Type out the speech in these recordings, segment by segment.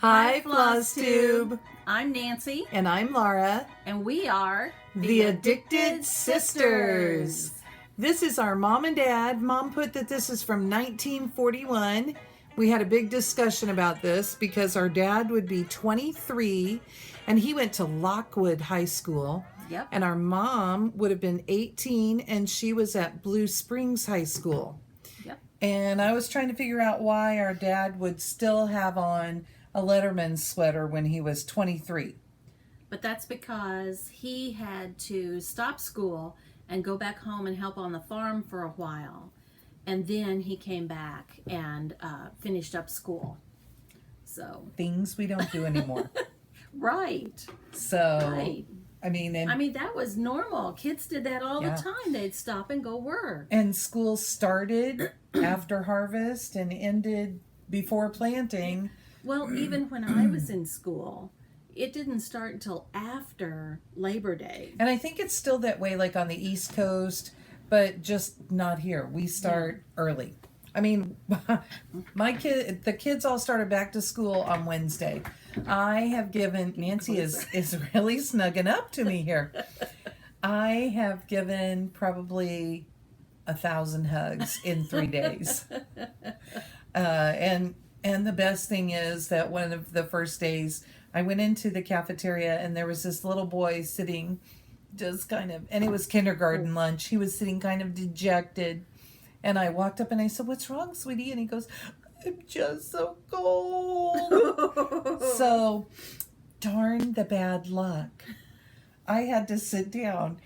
Hi, Flosstube. I'm Nancy. And I'm Laura. And we are the Addicted Sisters. This is our mom and dad. Mom put that this is from 1941. We had a big discussion about this because our dad would be 23 and he went to Lockwood High School. Yep. And our mom would have been 18 and she was at Blue Springs High School. Yep. And I was trying to figure out why our dad would still have on a Letterman sweater when he was 23. But that's because he had to stop school and go back home and help on the farm for a while. And then he came back and finished up school. So things we don't do anymore. Right. So, right. I mean, that was normal. Kids did that all the time. They'd stop and go work. And school started after harvest and ended before planting. Well, even when I was in school, it didn't start until after Labor Day. And I think it's still that way, like on the East Coast, but just not here. We start early. I mean, the kids all started back to school on Wednesday. I have given, Nancy is really snugging up to me here. I have given probably 1,000 hugs in 3 days. And the best thing is that one of the first days I went into the cafeteria and there was this little boy sitting just kind of, and it was kindergarten lunch. He was sitting kind of dejected. And I walked up and I said, "What's wrong, sweetie?" And he goes, "I'm just so cold." So, darn the bad luck. I had to sit down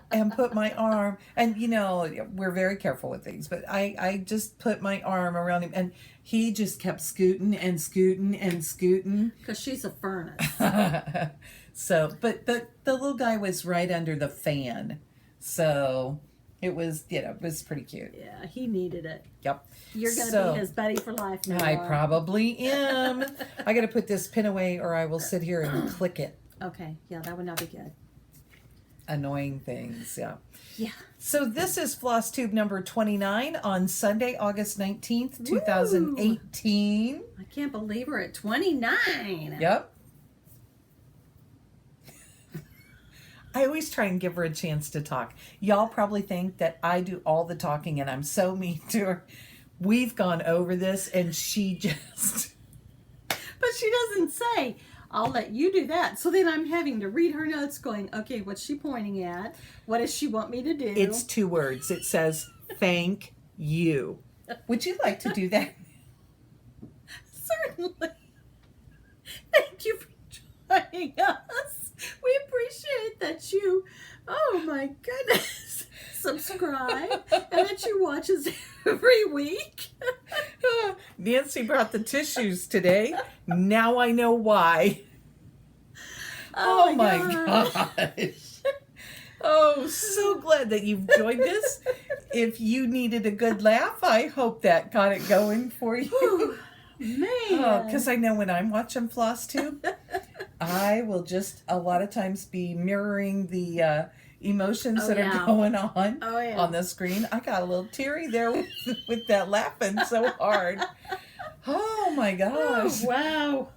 and put my arm, and you know, we're very careful with things, but I just put my arm around him and he just kept scooting and scooting and scooting. Because she's a furnace. So, but the little guy was right under the fan. So it was, it was pretty cute. Yeah, he needed it. Yep. You're going to be his buddy for life now. I probably am. I got to put this pin away or I will sit here and click it. Okay. Yeah, that would not be good. Annoying things, yeah. Yeah. So this is Flosstube number 29 on Sunday, August 19th, 2018. I can't believe we're at 29. Yep. I always try and give her a chance to talk. Y'all probably think that I do all the talking and I'm so mean to her. We've gone over this and she just... But she doesn't say, "I'll let you do that." So then I'm having to read her notes going, okay, what's she pointing at? What does she want me to do? It's 2 words. It says, "Thank you." Would you like to do that? Certainly. Thank you for joining us. We appreciate that you, oh my goodness, subscribe and that you watch us every week. Nancy brought the tissues today. Now I know why. Oh my gosh. Oh, so glad that you've joined us. If you needed a good laugh, I hope that got it going for you. Man. Because I know when I'm watching Flosstube, I will just a lot of times be mirroring the emotions that are going on on the screen. I got a little teary there with that laughing so hard. Oh my gosh. Oh, wow.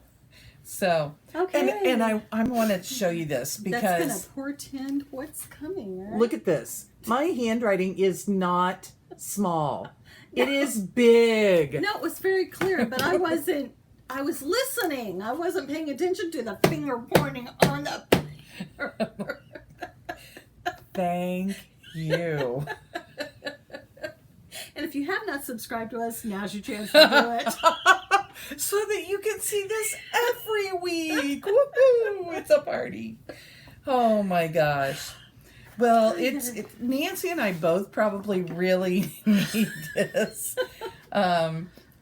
So, okay. and I want to show you this because... That's going to portend what's coming, right? Look at this. My handwriting is not small. It is big. No, it was very clear, but I was listening. I wasn't paying attention to the finger pointing on the paper. Thank you. And if you have not subscribed to us, now's your chance to do it. So that you can see this every week. Woohoo! It's a party. Oh my gosh. Well, Nancy and I both probably really need this.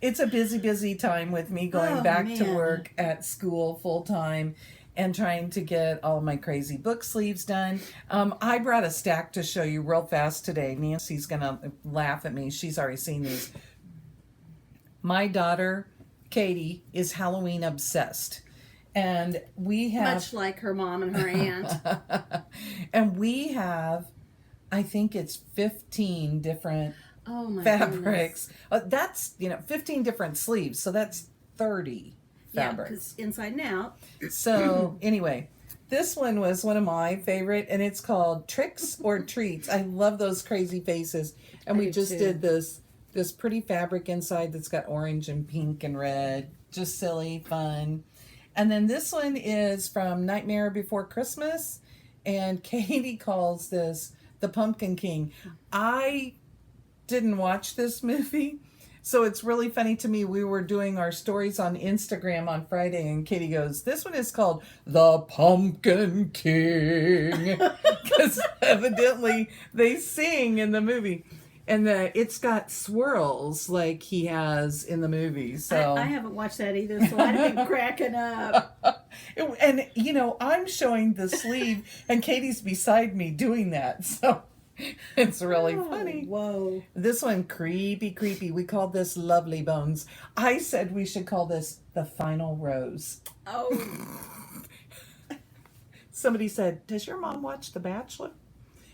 It's a busy time with me going back to work at school full time and trying to get all my crazy book sleeves done. I brought a stack to show you real fast today. Nancy's going to laugh at me. She's already seen these. My daughter, Katie, is Halloween obsessed. And we have... Much like her mom and her aunt. And we have, I think it's 15 different Oh my fabrics. That's, 15 different sleeves. So that's 30 fabrics. because inside and out. So anyway, this one was one of my favorite, and it's called Tricks or Treats. I love those crazy faces. And we just did this pretty fabric inside that's got orange and pink and red. Just silly, fun. And then this one is from Nightmare Before Christmas, and Katie calls this the Pumpkin King. I didn't watch this movie, so it's really funny to me. We were doing our stories on Instagram on Friday, and Katie goes, this one is called the Pumpkin King, because evidently they sing in the movie. And it's got swirls like he has in the movie. So I haven't watched that either, so I've been cracking up. And, you know, I'm showing the sleeve, and Katie's beside me doing that. So it's really funny. Whoa. This one, creepy. We called this Lovely Bones. I said we should call this the Final Rose. Oh. Somebody said, does your mom watch The Bachelor?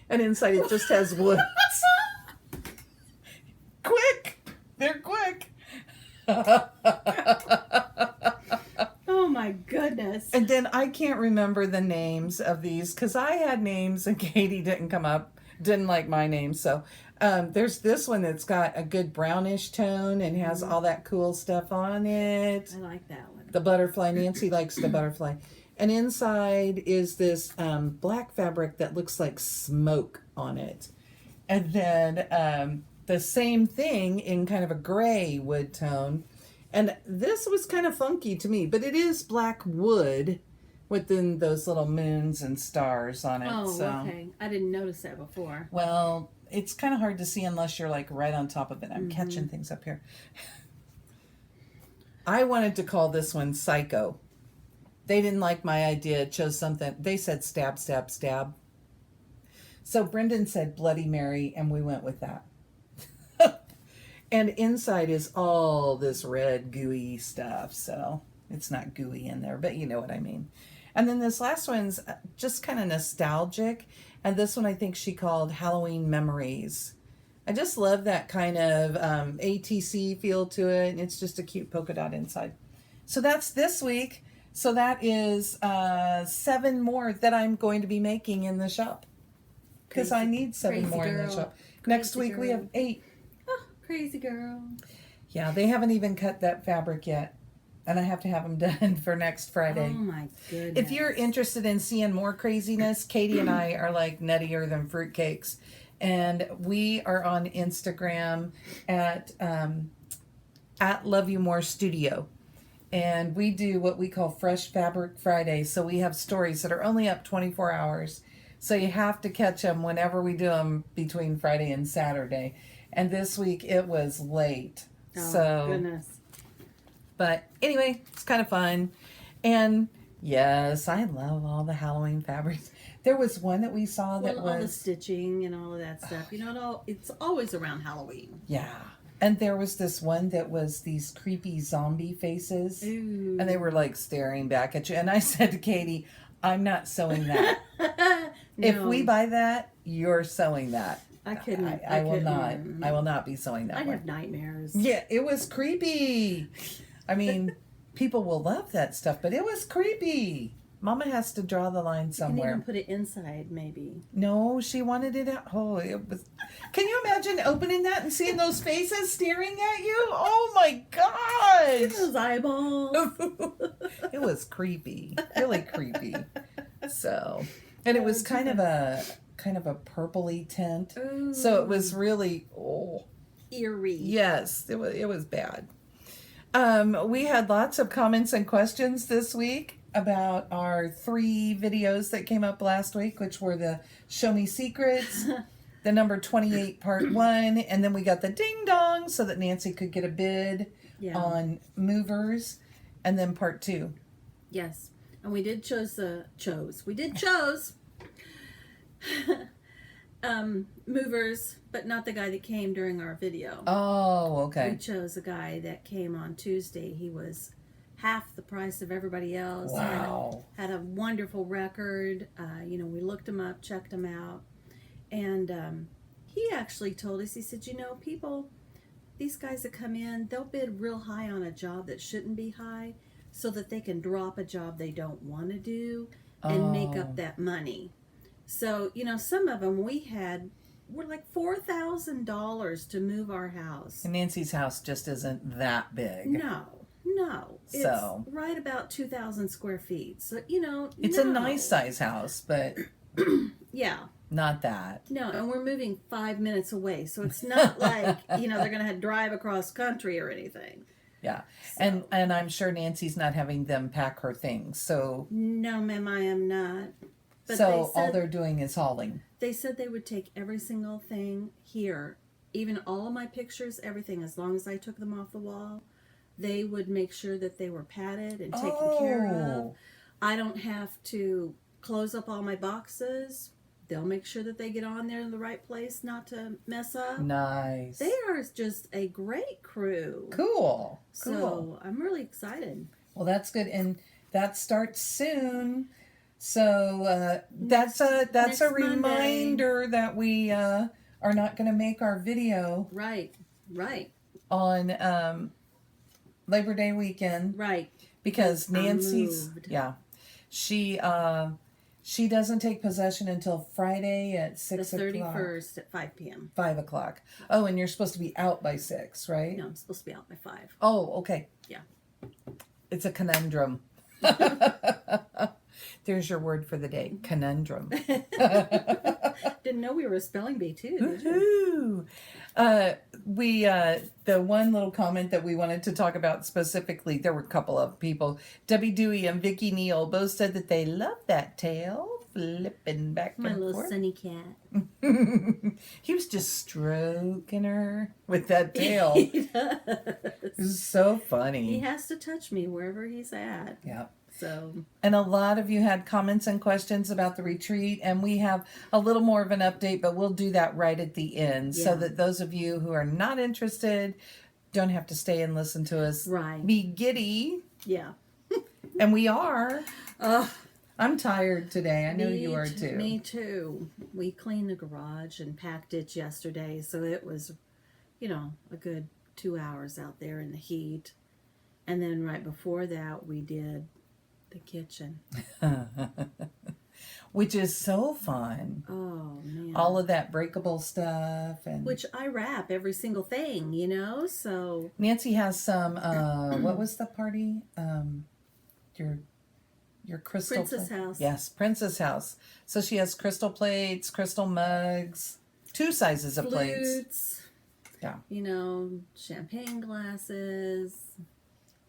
And inside it just has woods. Quick! They're quick. Oh my goodness. And then I can't remember the names of these because I had names and Katie didn't like my name. So there's this one that's got a good brownish tone and has all that cool stuff on it. I like that one. The butterfly. Nancy likes the butterfly. And inside is this black fabric that looks like smoke on it. And then the same thing in kind of a gray wood tone. And this was kind of funky to me, but it is black wood within those little moons and stars on it. Oh, so. okay. I didn't notice that before. Well, it's kind of hard to see unless you're like right on top of it. I'm catching things up here. I wanted to call this one Psycho. They didn't like my idea. Chose something. They said stab, stab, stab. So Brendan said Bloody Mary, and we went with that. And inside is all this red gooey stuff. So it's not gooey in there, but you know what I mean. And then this last one's just kind of nostalgic. And this one I think she called Halloween Memories. I just love that kind of ATC feel to it. And it's just a cute polka dot inside. So that's this week. So that is 7 more that I'm going to be making in the shop. Because I need 7 more in the shop. Next week we have 8. Oh, crazy girl. Yeah, they haven't even cut that fabric yet. And I have to have them done for next Friday. Oh my goodness. If you're interested in seeing more craziness, Katie and I are like nuttier than fruitcakes. And we are on Instagram at Love You More Studio. And we do what we call Fresh Fabric Friday. So we have stories that are only up 24 hours. So you have to catch them whenever we do them between Friday and Saturday. And this week it was late. Oh, so goodness. But anyway, it's kind of fun. And yes, I love all the Halloween fabrics. There was one that we saw that all the stitching and all of that stuff. You know, it's always around Halloween. Yeah. And there was this one that was these creepy zombie faces. Ooh. And they were like staring back at you. And I said to Katie, I'm not sewing that. No. If we buy that, you're sewing that. I couldn't. I will not. I will not be sewing that I'd one. have nightmares. Yeah, it was creepy. I mean, people will love that stuff, but it was creepy. Mama has to draw the line You somewhere. can even put it inside, maybe. No, she wanted it out. Oh, it was. Can you imagine opening that and seeing those faces staring at you? Oh my gosh! Those eyeballs. It was creepy, really creepy. So, and it was kind of a purpley tint. Ooh. So it was really Eerie. yes, it was bad. We had lots of comments and questions this week about our 3 videos that came up last week, which were the Show Me Secrets, the number 28 part 1, and then we got the ding dong so that Nancy could get a bid on movers, and then part 2. Yes. And we did chose movers, but not the guy that came during our video. Oh, We okay. chose a guy that came on Tuesday. He was half the price of everybody else. Wow. Had a wonderful record. We looked him up, checked him out. And he actually told us, he said, these guys that come in, they'll bid real high on a job that shouldn't be high. so that they can drop a job they don't want to do and make up Oh. that money. So, some of them were like $4,000 to move our house. And Nancy's house just isn't that big. No. It's So. right about 2,000 square feet. So, It's a nice size house, but Yeah. not that. No, and we're moving 5 minutes away. So it's not like, they're going to have to drive across country or anything. Yeah. So. And I'm sure Nancy's not having them pack her things. So No, ma'am, I am not. But so all they're doing is hauling. They said they would take every single thing here, even all of my pictures, everything, as long as I took them off the wall. They would make sure that they were padded and taken care of. I don't have to close up all my boxes. They'll make sure that they get on there in the right place, not to mess up. Nice. They are just a great crew. Cool. So I'm really excited. Well, that's good, and that starts soon. So that's a next reminder that we are not going to make our video Right. on Labor Day weekend because Nancy's she doesn't take possession until Friday at 6 The o'clock. 31st at 5 p.m. 5 o'clock. Oh, and you're supposed to be out by 6, right? No, I'm supposed to be out by 5. Oh, okay. Yeah. It's a conundrum. There's your word for the day, conundrum. Didn't know we were a spelling bee too. Did you? Woohoo! The one little comment that we wanted to talk about specifically, there were a couple of people. Debbie Dewey and Vicky Neal both said that they love that tail flipping back My and little forth. sunny cat. He was just stroking her with that tail. He does. It was so funny. He has to touch me wherever he's at. Yeah. So. And a lot of you had comments and questions about the retreat, and we have a little more of an update, but we'll do that right at the end so that those of you who are not interested don't have to stay and listen to us be giddy. Yeah. And we are. I'm tired today. I know you are too. Me too. We cleaned the garage and packed it yesterday, so it was, a good 2 hours out there in the heat. And then right before that, we did the kitchen. Which is so fun. Oh, man. All of that breakable stuff. And which I wrap every single thing, so. Nancy has some, what was the party? Your crystal Princess House. Yes, Princess House. So she has crystal plates, crystal mugs, 2 sizes of plates. Yeah. Champagne glasses.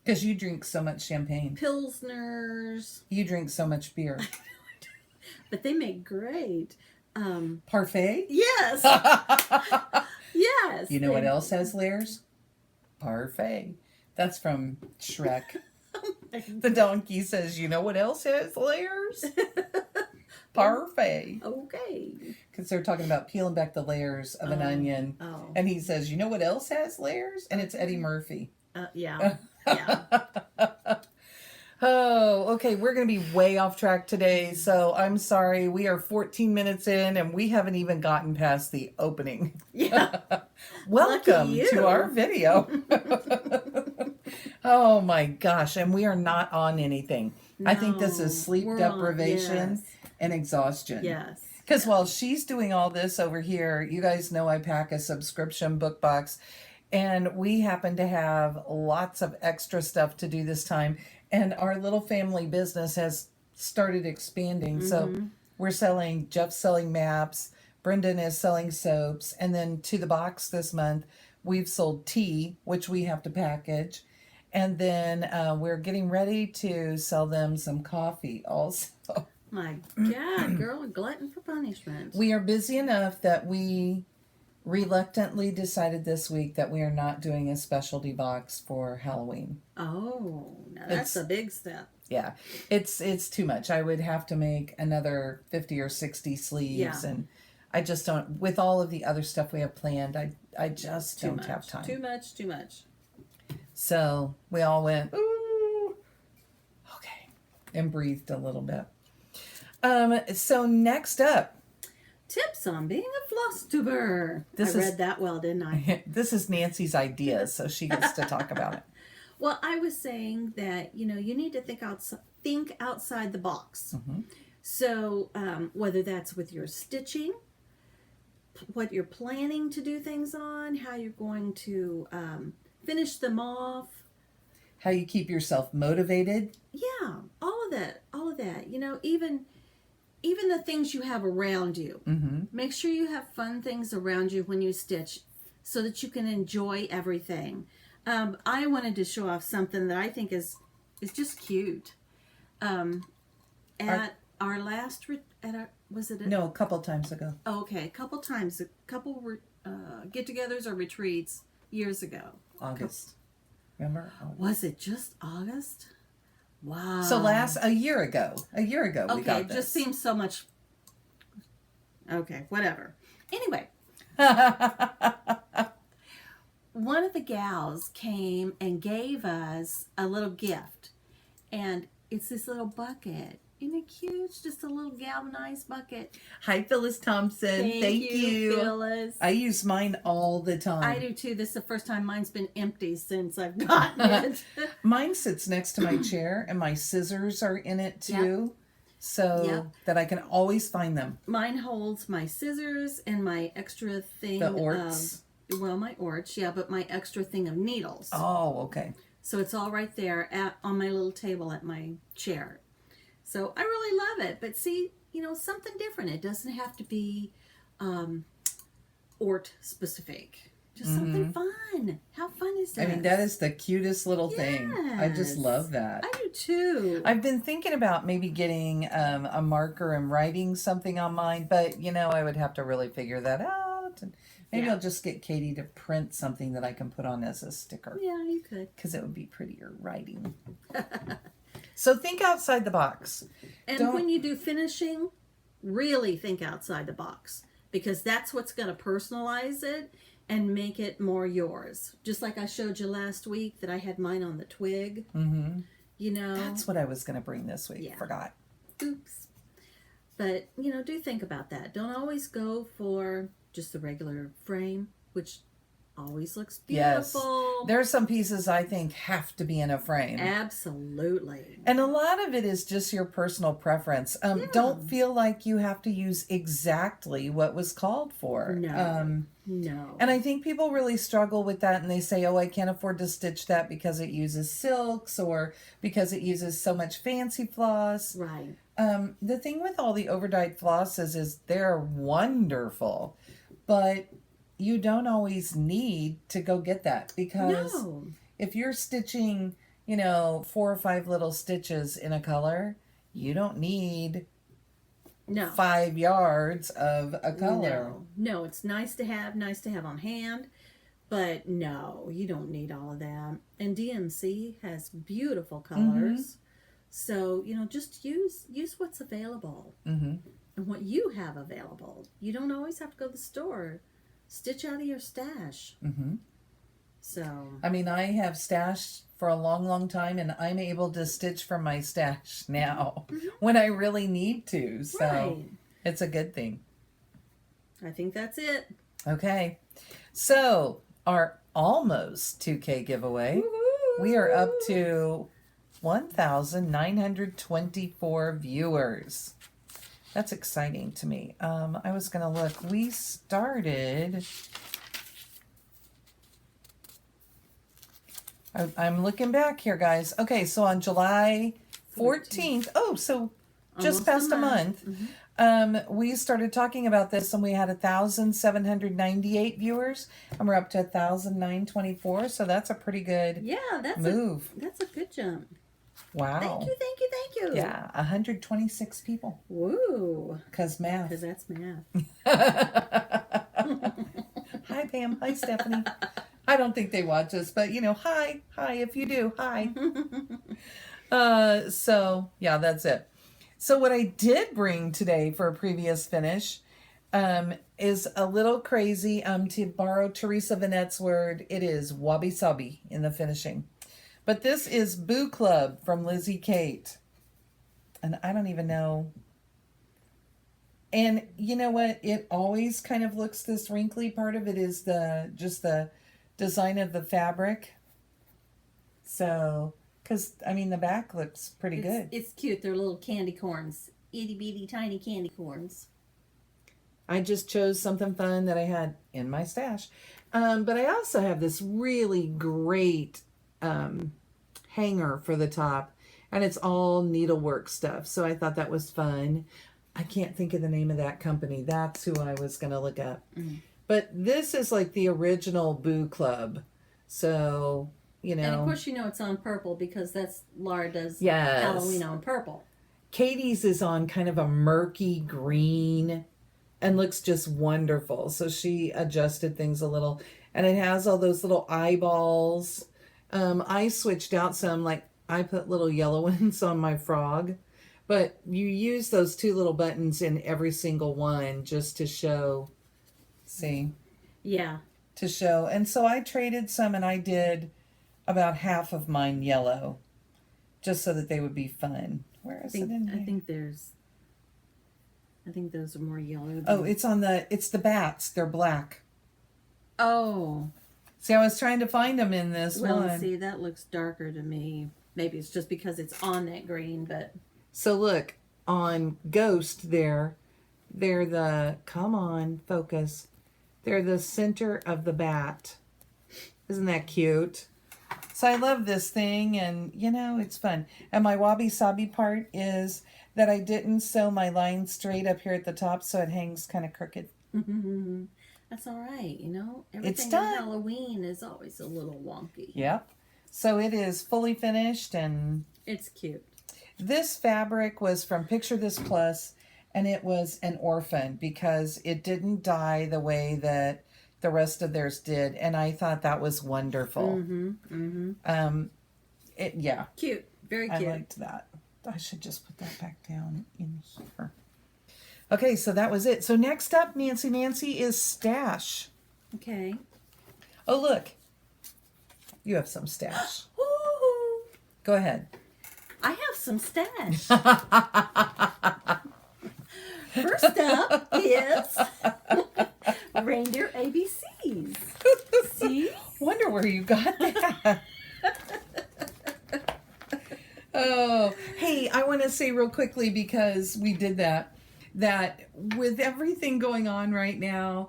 Because you drink so much champagne. Pilsners. You drink so much beer. But they make great. Parfait? Yes. Yes. You know what else has layers? Parfait. That's from Shrek. The donkey says, you know what else has layers? Parfait. Okay. Because they're talking about peeling back the layers of an onion. Oh. And he says, you know what else has layers? And it's Eddie Murphy. Yeah. Oh, okay. We're going to be way off track today. So I'm sorry. We are 14 minutes in and we haven't even gotten past the opening. Yeah. Welcome to our video. Oh my gosh. And we are not on anything. No, I think this is sleep deprivation and exhaustion. Yes. Because while she's doing all this over here, you guys know I pack a subscription book box. And we happen to have lots of extra stuff to do this time. And our little family business has started expanding. Mm-hmm. So Jeff's selling maps. Brendan is selling soaps. And then to the box this month, we've sold tea, which we have to package. And then we're getting ready to sell them some coffee also. My God, girl, a glutton for punishment. We are busy enough that we reluctantly decided this week that we are not doing a specialty box for Halloween. Oh, now that's a big step. Yeah, it's too much. I would have to make another 50 or 60 sleeves, and I just don't, with all of the other stuff we have planned, I just don't have time. Too much. So we all went, ooh, okay, and breathed a little bit. So next up, tips on being a Flosstuber. I read that well, didn't I? This is Nancy's idea, so she gets to talk about it. Well, I was saying that, you need to think outside the box. Mm-hmm. So, whether that's with your stitching, what you're planning to do things on, how you're going to finish them off. How you keep yourself motivated. Yeah, all of that. Even the things you have around you. Mm-hmm. Make sure you have fun things around you when you stitch so that you can enjoy everything. I wanted to show off something that I think is just cute. At our last No, a couple times ago. Oh, okay, a couple get-togethers or retreats years ago. August. Remember? Was it just August? Wow. So a year ago we got this. Okay, it just seems so much. Okay, whatever. Anyway, one of the gals came and gave us a little gift, and it's this little bucket. Isn't it cute? It's just a little galvanized bucket. Hi, Phyllis Thompson. Thank you. Phyllis. I use mine all the time. I do too. This is the first time mine's been empty since I've gotten it. Mine sits next to my chair, and my scissors are in it too, so that I can always find them. Mine holds my scissors and my extra thing. The orts. My orts, but my extra thing of needles. Oh, okay. So it's all right there on my little table at my chair. So I really love it. But see, something different. It doesn't have to be ort specific. Just something fun. How fun is that? I mean, that is the cutest little thing. I just love that. I do too. I've been thinking about maybe getting a marker and writing something on mine, but I would have to really figure that out. And maybe I'll just get Katie to print something that I can put on as a sticker. Yeah, you could. Because it would be prettier writing. So think outside the box. And when you do finishing, really think outside the box. Because that's what's going to personalize it and make it more yours. Just like I showed you last week that I had mine on the twig. Mm-hmm. That's what I was going to bring this week. Yeah. Forgot. Oops. But, do think about that. Don't always go for just the regular frame, which always looks beautiful. Yes. There are some pieces I think have to be in a frame. Absolutely. And a lot of it is just your personal preference. Don't feel like you have to use exactly what was called for. No. No. And I think people really struggle with that, and they say, I can't afford to stitch that because it uses silks or because it uses so much fancy floss. Right. The thing with all the overdyed flosses is they're wonderful, but you don't always need to go get that, because if you're stitching, 4 or 5 little stitches in a color, you don't need 5 yards of a color. No, it's nice to have on hand, but no, you don't need all of that. And DMC has beautiful colors. So, just use what's available and what you have available. You don't always have to go to the store. Stitch out of your stash. So. I mean, I have stashed for a long, long time, and I'm able to stitch from my stash now when I really need to. So it's a good thing. I think that's it. Okay. So our almost 2K giveaway, we are up to 1,924 viewers. That's exciting to me. I was going to look. We started... I'm looking back here, guys. Okay, so on July 14th, so just past a month, we started talking about this, and we had 1,798 viewers, and we're up to 1,924, so that's a pretty good move. That's a good jump. Wow. Thank you. Yeah, 126 people. Woo. Because math. Because that's math. Hi, Pam. Hi, Stephanie. I don't think they watch us, but hi if you do, hi. So yeah, that's it. So what I did bring today for a previous finish is a little crazy. To borrow Teresa Vanette's word, it is wabi-sabi in the finishing. But this is Boo Club from Lizzie Kate. And I don't even know. And you know what? It always kind of looks this wrinkly. Part of it is just the design of the fabric. So So, because, I mean, the back looks pretty good. It's cute. They're little candy corns. Itty bitty tiny candy corns. I just chose something fun that I had in my stash. But I also have this really great hanger for the top. And it's all needlework stuff. So I thought that was fun. I can't think of the name of that company. That's who I was going to look up. Mm. But this is like the original Boo Club. So, you know. And of course, you know it's on purple because that's Laura does yes. Halloween on purple. Katie's is on kind of a murky green and looks just wonderful. So she adjusted things a little. And it has all those little eyeballs. I switched out some, like I put little yellow ones on my frog. But you use those two little buttons in every single one just to show, see? Yeah. To show. And so I traded some and I did about half of mine yellow just so that they would be fun. Where is it in here? I think those are more yellow. Oh, it's the bats. They're black. Oh. See, I was trying to find them in this one. Well, see, that looks darker to me. Maybe it's just because it's on that green, but... So look, on Ghost they're the, come on, focus. They're the center of the bat. Isn't that cute? So I love this thing and, you know, it's fun. And my wabi-sabi part is that I didn't sew my line straight up here at the top so it hangs kind of crooked. Mm-hmm. That's all right, you know. Everything on Halloween is always a little wonky. Yep. So it is fully finished and... It's cute. This fabric was from Picture This Plus, and it was an orphan because it didn't dye the way that the rest of theirs did, and I thought that was wonderful. Mm-hmm. Mm-hmm. Yeah. Cute. Very cute. I liked that. I should just put that back down in here. Okay, so that was it. So next up, Nancy, is stash. Okay. Oh, look. You have some stash. Go ahead. I have some stash. First up is reindeer ABCs. See? Wonder where you got that. Oh, hey, I want to say real quickly because we did that with everything going on right now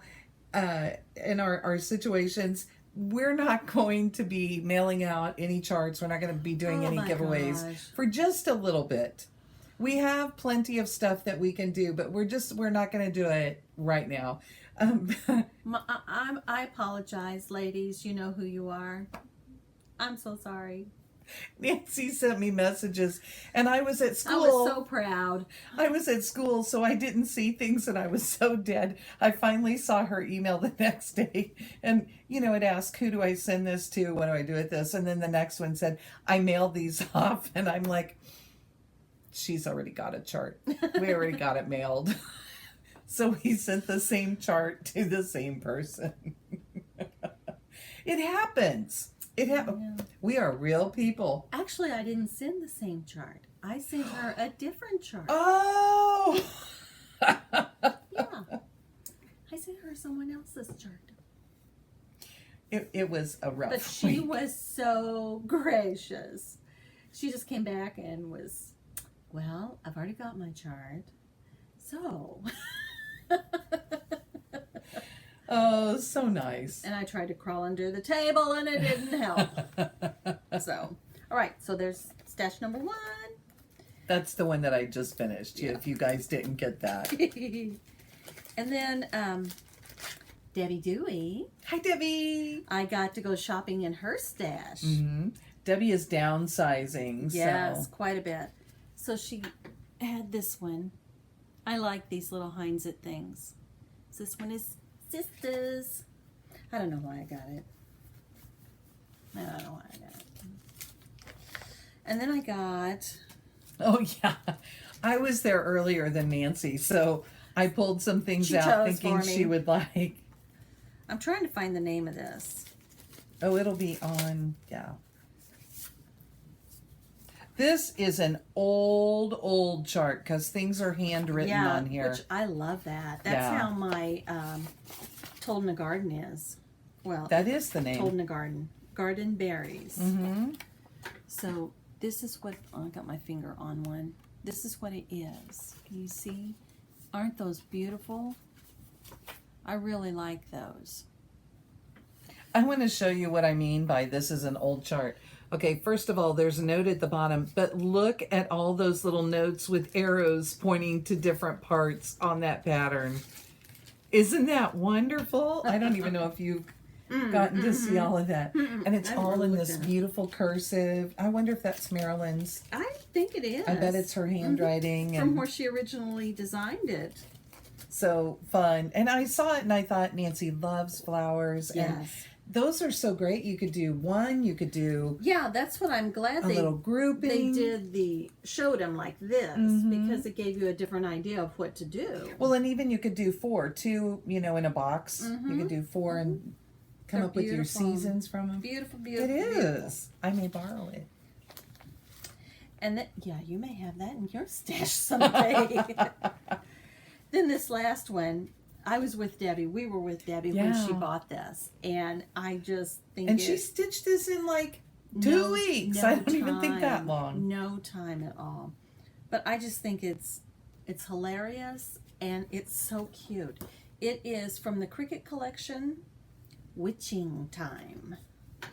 in our situations, we're not going to be mailing out any charts. We're not going to be doing any giveaways for just a little bit. We have plenty of stuff that we can do, but we're not going to do it right now. I apologize, ladies. You know who you are. I'm so sorry. Nancy sent me messages and I was at school. I was so proud. I was at school, so I didn't see things and I was so dead. I finally saw her email the next day and, you know, it asked, who do I send this to? What do I do with this? And then the next one said, I mailed these off. And I'm like, she's already got a chart. We already got it mailed. So we sent the same chart to the same person. It happens. Yeah. We are real people. Actually, I didn't send the same chart. I sent her a different chart. Oh! Yeah. I sent her someone else's chart. It was a rough But she week. was so gracious. She just came back and was, well, I've already got my chart. So... Oh, so nice. And I tried to crawl under the table and it didn't help. So, all right. So there's stash number 1. That's the one that I just finished. Yeah. If you guys didn't get that. And then Debbie Dewey. Hi, Debbie. I got to go shopping in her stash. Mm-hmm. Debbie is downsizing. Yes, quite a bit. So she had this one. I like these little Heinz-It things. So this one is Sisters. I don't know why I got it. I don't know why I got it. And then I got... Oh, yeah. I was there earlier than Nancy, so I pulled some things out thinking she would like. I'm trying to find the name of this. Oh, it'll be on, yeah. This is an old chart because things are handwritten on here. Which I love that. That's how my Told in a Garden is. Well, that is the name. Told in a Garden. Garden Berries. Mm-hmm. So this is what, oh, I got my finger on one. This is what it is. Can you see? Aren't those beautiful? I really like those. I want to show you what I mean by this is an old chart. Okay, first of all, there's a note at the bottom, but look at all those little notes with arrows pointing to different parts on that pattern. Isn't that wonderful? I don't even know if you've gotten to see all of that. And it's all in this beautiful cursive. I wonder if that's Marilyn's. I think it is. I bet it's her handwriting. From where she originally designed it. So fun. And I saw it and I thought Nancy loves flowers. Yes. And those are so great. You could do one, you could do yeah, that's what I'm glad a little grouping. They showed them like this because it gave you a different idea of what to do. Well, and even you could do 4, 2, in a box. You could do 4 and come They're up with your beautiful. seasons from them. Beautiful, beautiful. It is. Beautiful. I may borrow it. And that, yeah, you may have that in your stash someday. Then this last one, I was with Debbie. We were with Debbie when she bought this, and I just think. And she stitched this in like 2 weeks. I don't even think that long. No time at all. But I just think it's hilarious and it's so cute. It is from the Cricket collection, Witching Time.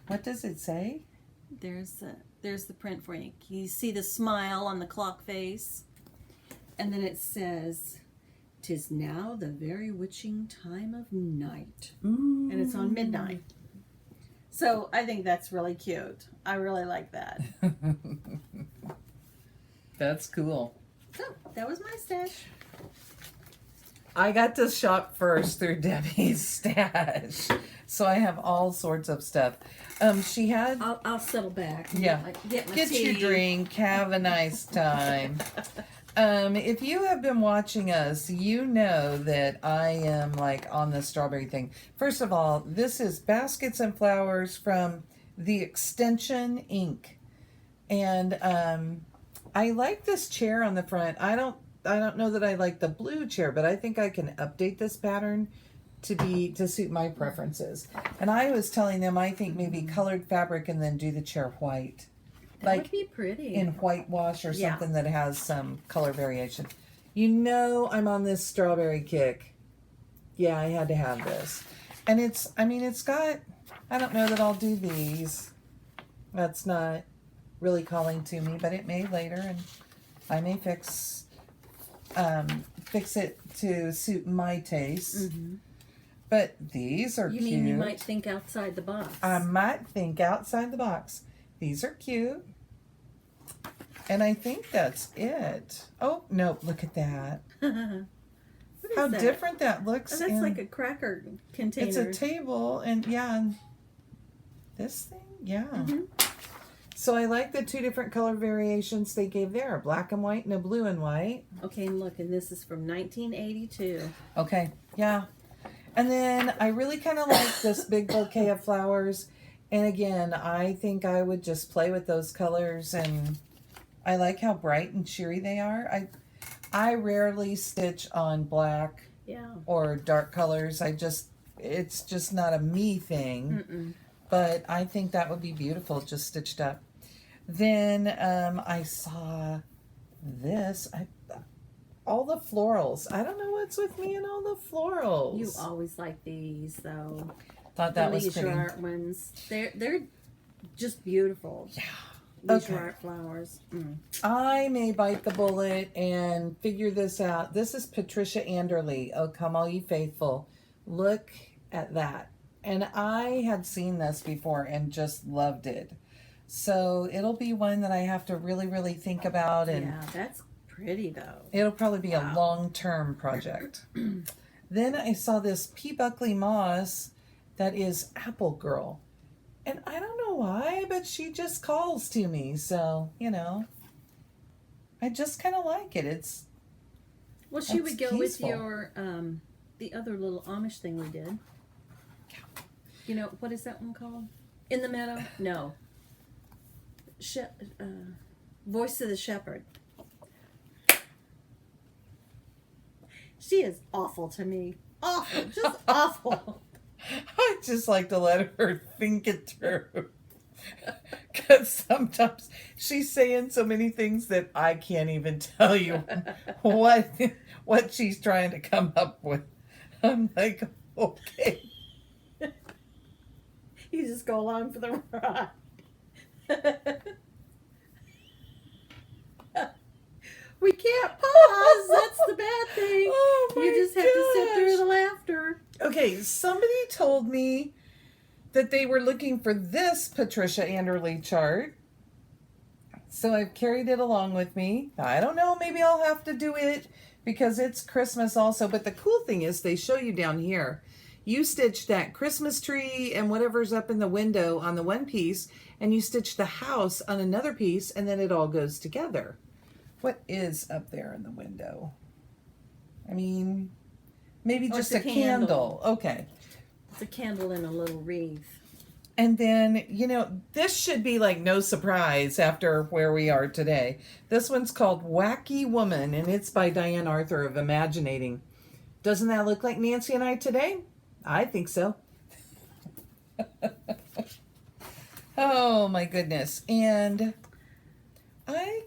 What does it say? There's the print for you. Can you see the smile on the clock face? And then it says, "'Tis now the very witching time of night." Ooh. And it's on midnight. So I think that's really cute. I really like that. That's cool. So that was my stash. I got to shop first through Debbie's stash. So I have all sorts of stuff. She had... I'll settle back. Yeah. Get my Get tea. your drink. Have a nice time. If you have been watching us, you know that I am like on the strawberry thing. First of all, this is Baskets and Flowers from the Extension Inc. And I like this chair on the front. I don't know that I like the blue chair, but I think I can update this pattern to suit my preferences. And I was telling them I think maybe colored fabric and then do the chair white. That would be pretty. In whitewash or something that has some color variation. You know I'm on this strawberry kick. Yeah, I had to have this. And it's got, I don't know that I'll do these. That's not really calling to me, but it may later, and I may fix it to suit my taste. But these are cute. You mean you might think outside the box? I might think outside the box. These are cute. And I think that's it. Oh, no, look at that. How that? different that looks. Oh, that's like a cracker container. It's a table, and and this thing, So I like the 2 different color variations they gave there, a black and white and a blue and white. Okay, and look, and this is from 1982. Okay, yeah. And then I really kind of like this big bouquet of flowers. And again, I think I would just play with those colors, and I like how bright and cheery they are. I rarely stitch on black or dark colors. It's just not a me thing. But I think that would be beautiful, just stitched up. Then I saw this. All the florals. I don't know what's with me and all the florals. You always like these, though. Thought that was pretty. Leisure art ones. They're just beautiful. Yeah. Leisure art flowers. I may bite the bullet and figure this out. This is Patricia Anderley. Oh, come all ye faithful. Look at that. And I had seen this before and just loved it. So it'll be one that I have to really, really think about. And yeah, that's pretty, though. It'll probably be a long-term project. Then I saw this P. Buckley Moss that is Apple Girl. And I don't know why, but she just calls to me. So, I just kind of like it. Well, she would go peaceful. with your, the other little Amish thing we did. You know, what is that one called? In the Meadow? No. Voice of the Shepherd. She is awful to me. Awful. Just awful. I just like to let her think it through. Because sometimes she's saying so many things that I can't even tell you what she's trying to come up with. I'm like, okay. You just go along for the ride. We can't pause. That's the bad thing. Oh my You just have to sit through gosh. the laughter. Okay, somebody told me that they were looking for this Patricia Anderley chart. So I've carried it along with me. I don't know, maybe I'll have to do it because it's Christmas also. But the cool thing is they show you down here. You stitch that Christmas tree and whatever's up in the window on the one piece, and you stitch the house on another piece, and then it all goes together. What is up there in the window? I mean, maybe just it's a a candle. candle. Okay. It's a candle in a little wreath. And then, this should be like no surprise after where we are today. This one's called Wacky Woman, and it's by Diane Arthur of Imaginating. Doesn't that look like Nancy and I today? I think so. Oh my goodness. And I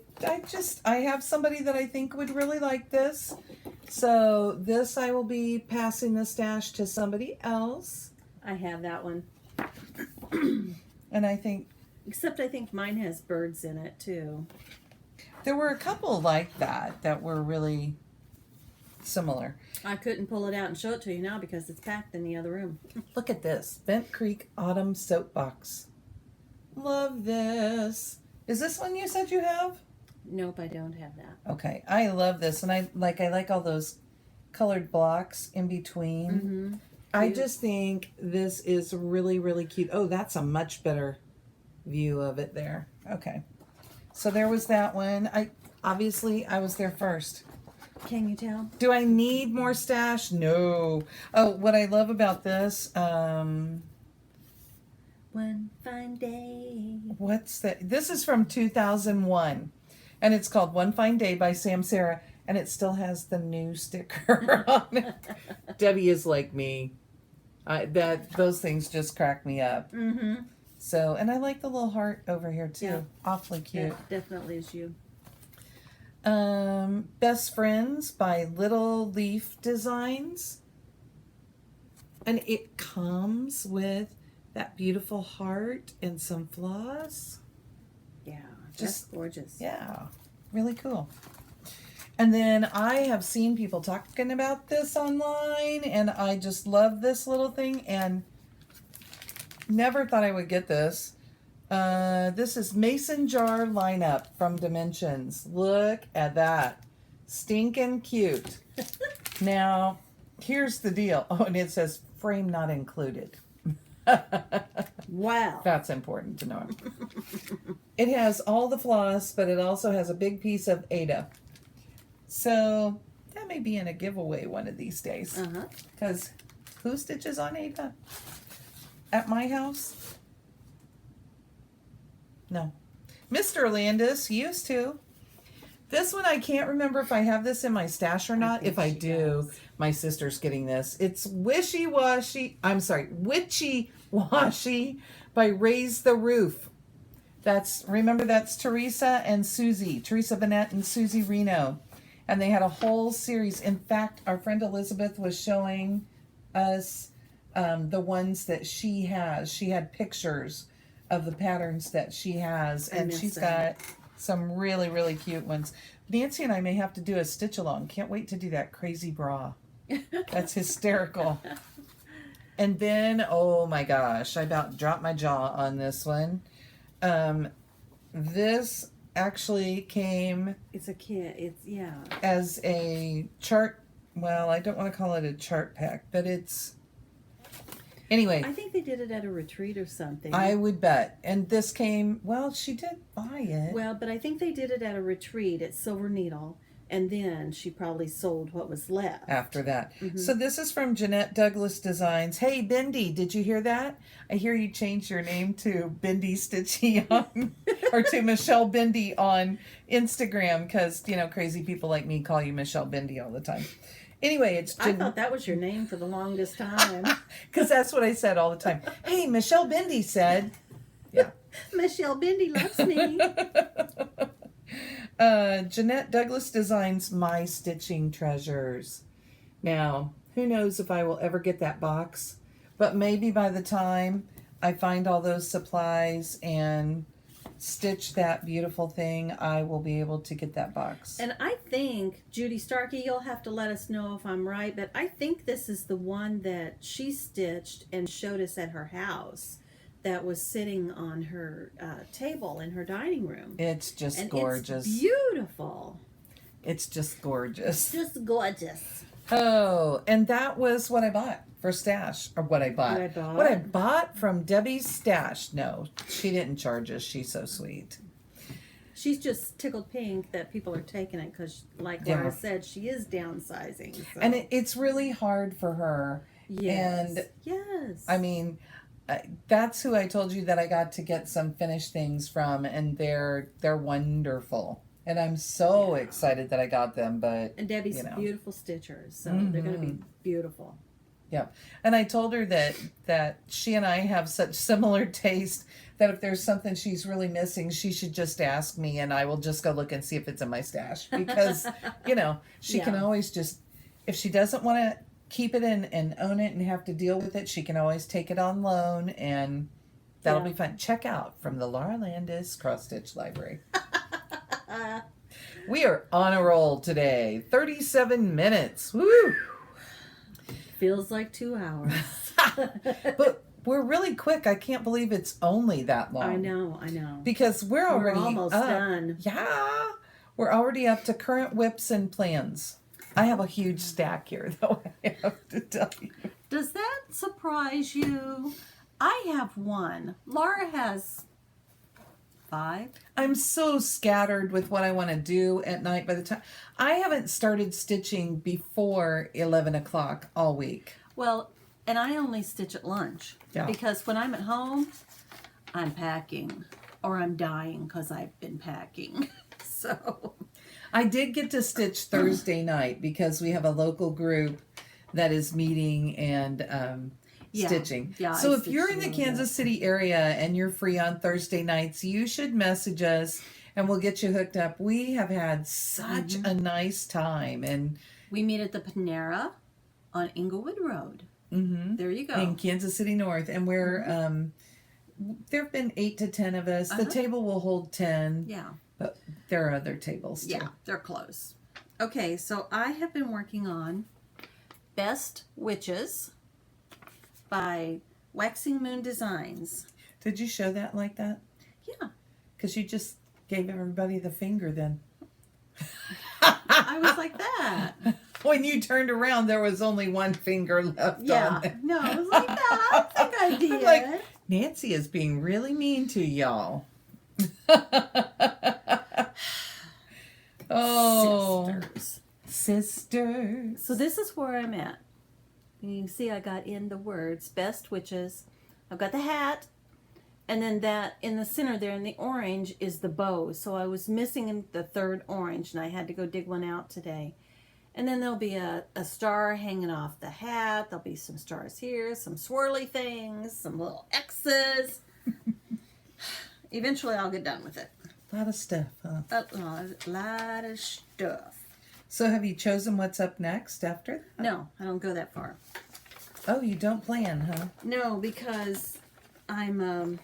have somebody that I think would really like this. So this I will be passing the stash to somebody else. I have that one. And I think Except I think mine has birds in it too. there were a couple like that were really similar. I couldn't pull it out and show it to you now because it's packed in the other room. Look at this. Bent Creek Autumn Soapbox. Love this. Is this one you said you have? Nope, I don't have that. Okay. I love this. And I like all those colored blocks in between. Mm-hmm. I just think this is really, really cute. Oh, that's a much better view of it there. Okay. So there was that one. Obviously I was there first. Can you tell? Do I need more stash? No. Oh, what I love about this, One fine day. what's that? This is from 2001, and it's called One Fine Day by Sam Sarah, and it still has the new sticker on it. Debbie is like me. Those things just crack me up. Mm-hmm. So, and I like the little heart over here too. Yeah. Awfully cute. That definitely is you. Best Friends by Little Leaf Designs. And it comes with that beautiful heart and some floss. Yeah, Just- just gorgeous. Yeah, really cool. And then I have seen people talking about this online, and I just love this little thing and never thought I would get this. This is Mason Jar Lineup from Dimensions. Look at that. Stinking cute. Now, here's the deal. Oh, and it says frame not included. Wow. That's important to know. It has all the floss, but it also has a big piece of Ada. So that may be in a giveaway one of these days. Uh-huh. Because who stitches on Ada? At my house? No. Mr. Landis used to. This one, I can't remember if I have this in my stash or not. think If I she do, does. my sister's getting this. It's Witchy Washy by Raise the Roof. Remember that's Teresa and Susie, Teresa Bennett and Susie Reno. And they had a whole series. In fact, our friend Elizabeth was showing us the ones that she has. She had pictures of the patterns that she has, I and missed she's that. got some really, really cute ones. Nancy and I may have to do a stitch along. Can't wait to do that crazy bra. That's hysterical. And then, oh my gosh, I about dropped my jaw on this one. This actually came It's a kit. It's, yeah. as a chart. Well, I don't want to call it a chart pack, but it's anyway. I think they did it at a retreat or something. I would bet. And this came. Well, she did buy it. Well, but I think they did it at a retreat at Silver Needle, and then she probably sold what was left. After that. Mhm. So this is from Jeanette Douglas Designs. Hey, Bindi, did you hear that? I hear you changed your name to Bindi Stitchy on, or to Michelle Bindi on Instagram, because, crazy people like me call you Michelle Bindi all the time. Anyway, it's I thought that was your name for the longest time. because that's what I said all the time. Hey, Michelle Bindi said, Yeah. Michelle Bendy loves me. Jeanette Douglas designs My Stitching Treasures. Now, who knows if I will ever get that box, but maybe by the time I find all those supplies and stitch that beautiful thing, I will be able to get that box. And I think, Judy Starkey, you'll have to let us know if I'm right, but I think this is the one that she stitched and showed us at her house that was sitting on her table in her dining room. It's just And gorgeous. It's beautiful. It's just gorgeous. Just gorgeous. Oh, and that was what I bought for stash, or what I bought. What I bought from Debbie's stash. No, she didn't charge us. She's so sweet. She's just tickled pink that people are taking it because, like Laura said, she is downsizing. So. And it's really hard for her. Yes. And yes. I mean, that's who I told you that I got to get some finished things from, and they're wonderful. And I'm so excited that I got them. But and Debbie's beautiful stitchers, so Mm-hmm. they're going to be beautiful. Yeah. And I told her that she and I have such similar taste that if there's something she's really missing, she should just ask me, and I will just go look and see if it's in my stash. Because, she can always just, if she doesn't want to keep it and own it and have to deal with it, she can always take it on loan, and that'll be fun. Check out from the Laura Landis Cross Stitch Library. We are on a roll today. 37 minutes. Woo! Feels like 2 hours. But we're really quick. I can't believe it's only that long. I know. Because we're already almost done. Yeah. We're already up to current whips and plans. I have a huge stack here, though, I have to tell you. Does that surprise you? I have one. Laura has 5. I'm so scattered with what I want to do at night by the time. I haven't started stitching before 11 o'clock all week. Well, and I only stitch at lunch. Yeah. Because when I'm at home, I'm packing. Or I'm dying because I've been packing. So... I did get to stitch Thursday night because we have a local group that is meeting and stitching. Yeah, so if you're in the Kansas City area and you're free on Thursday nights, you should message us and we'll get you hooked up. We have had such a nice time. And we meet at the Panera on Inglewood Road. Mm-hmm. There you go. In Kansas City North. And we're, there have been 8 to 10 of us. The table will hold 10. Yeah. But there are other tables too. Yeah, they're close. Okay, so I have been working on Best Witches by Waxing Moon Designs. Did you show that like that? Yeah. Because you just gave everybody the finger then. I was like that. When you turned around, there was only one finger left on it. No, I was like that. I think I did. I'm like, Nancy is being really mean to y'all. Oh, sisters. So this is where I'm at. You can see I got in the words Best Witches. I've got the hat, and then that in the center there in the orange is the bow. So I was missing the third orange, and I had to go dig one out today. And then there'll be a star hanging off the hat. There'll be some stars here, some swirly things, some little X's. Eventually I'll get done with it. A lot of stuff, huh? A lot of stuff. So have you chosen what's up next after that? No, I don't go that far. Oh, you don't plan, huh? No, because I'm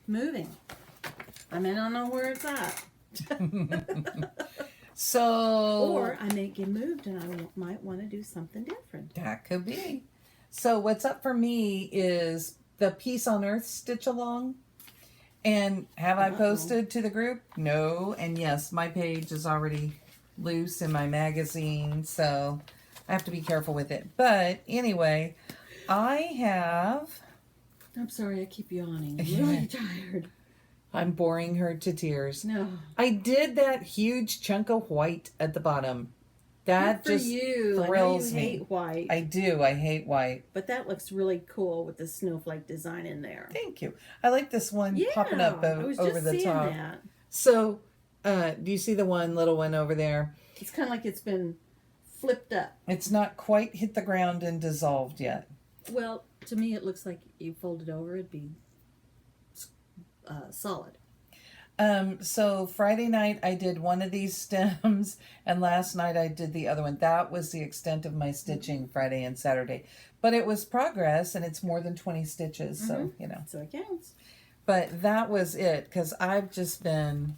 moving. I may not know where it's at. So... Or I may get moved and I might want to do something different. That could be. So what's up for me is the Peace on Earth stitch along. And have I posted to the group? No. And yes, my page is already loose in my magazine, so I have to be careful with it. But anyway, I have... I'm sorry, I keep yawning. I'm really tired. I'm boring her to tears. No. I did that huge chunk of white at the bottom. That just thrills me. I hate white. I do. I hate white. But that looks really cool with the snowflake design in there. Thank you. I like this one popping up over the top. That. So, do you see the one little one over there? It's kind of like it's been flipped up. It's not quite hit the ground and dissolved yet. Well, to me it looks like you fold it over, it'd be solid. So Friday night I did one of these stems, and last night I did the other one. That was the extent of my stitching Friday and Saturday. But it was progress, and it's more than 20 stitches, so, you know. So it counts. But that was it, because I've just been...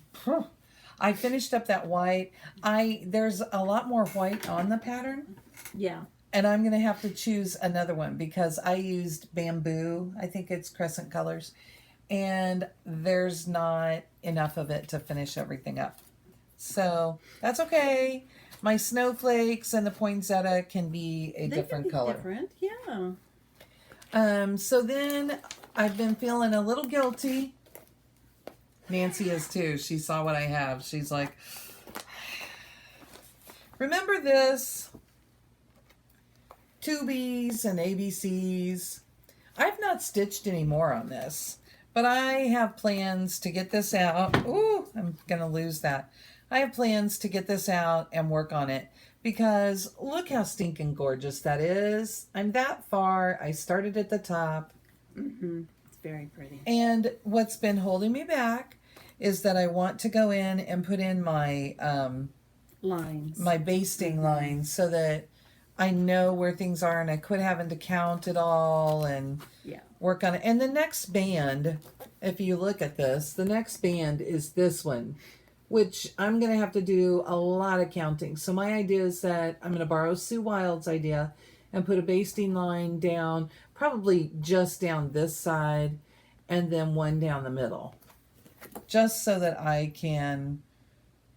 I finished up that white. There's a lot more white on the pattern. Yeah. And I'm going to have to choose another one, because I used bamboo. I think it's Crescent Colors. And there's not enough of it to finish everything up. So that's okay. My snowflakes and the poinsettia can be a different color. Different, yeah. So then I've been feeling a little guilty. Nancy is too. She saw what I have. She's like, remember this? 2Bs and ABCs. I've not stitched any more on this. But I have plans to get this out. Ooh, I'm going to lose that. I have plans to get this out and work on it, because look how stinking gorgeous that is. I'm that far. I started at the top. Mm-hmm. It's very pretty. And what's been holding me back is that I want to go in and put in my lines, my basting lines, so that I know where things are, and I quit having to count it all and work on it. And the next band, if you look at this, the next band is this one, which I'm going to have to do a lot of counting. So my idea is that I'm going to borrow Sue Wild's idea and put a basting line down, probably just down this side, and then one down the middle, just so that I can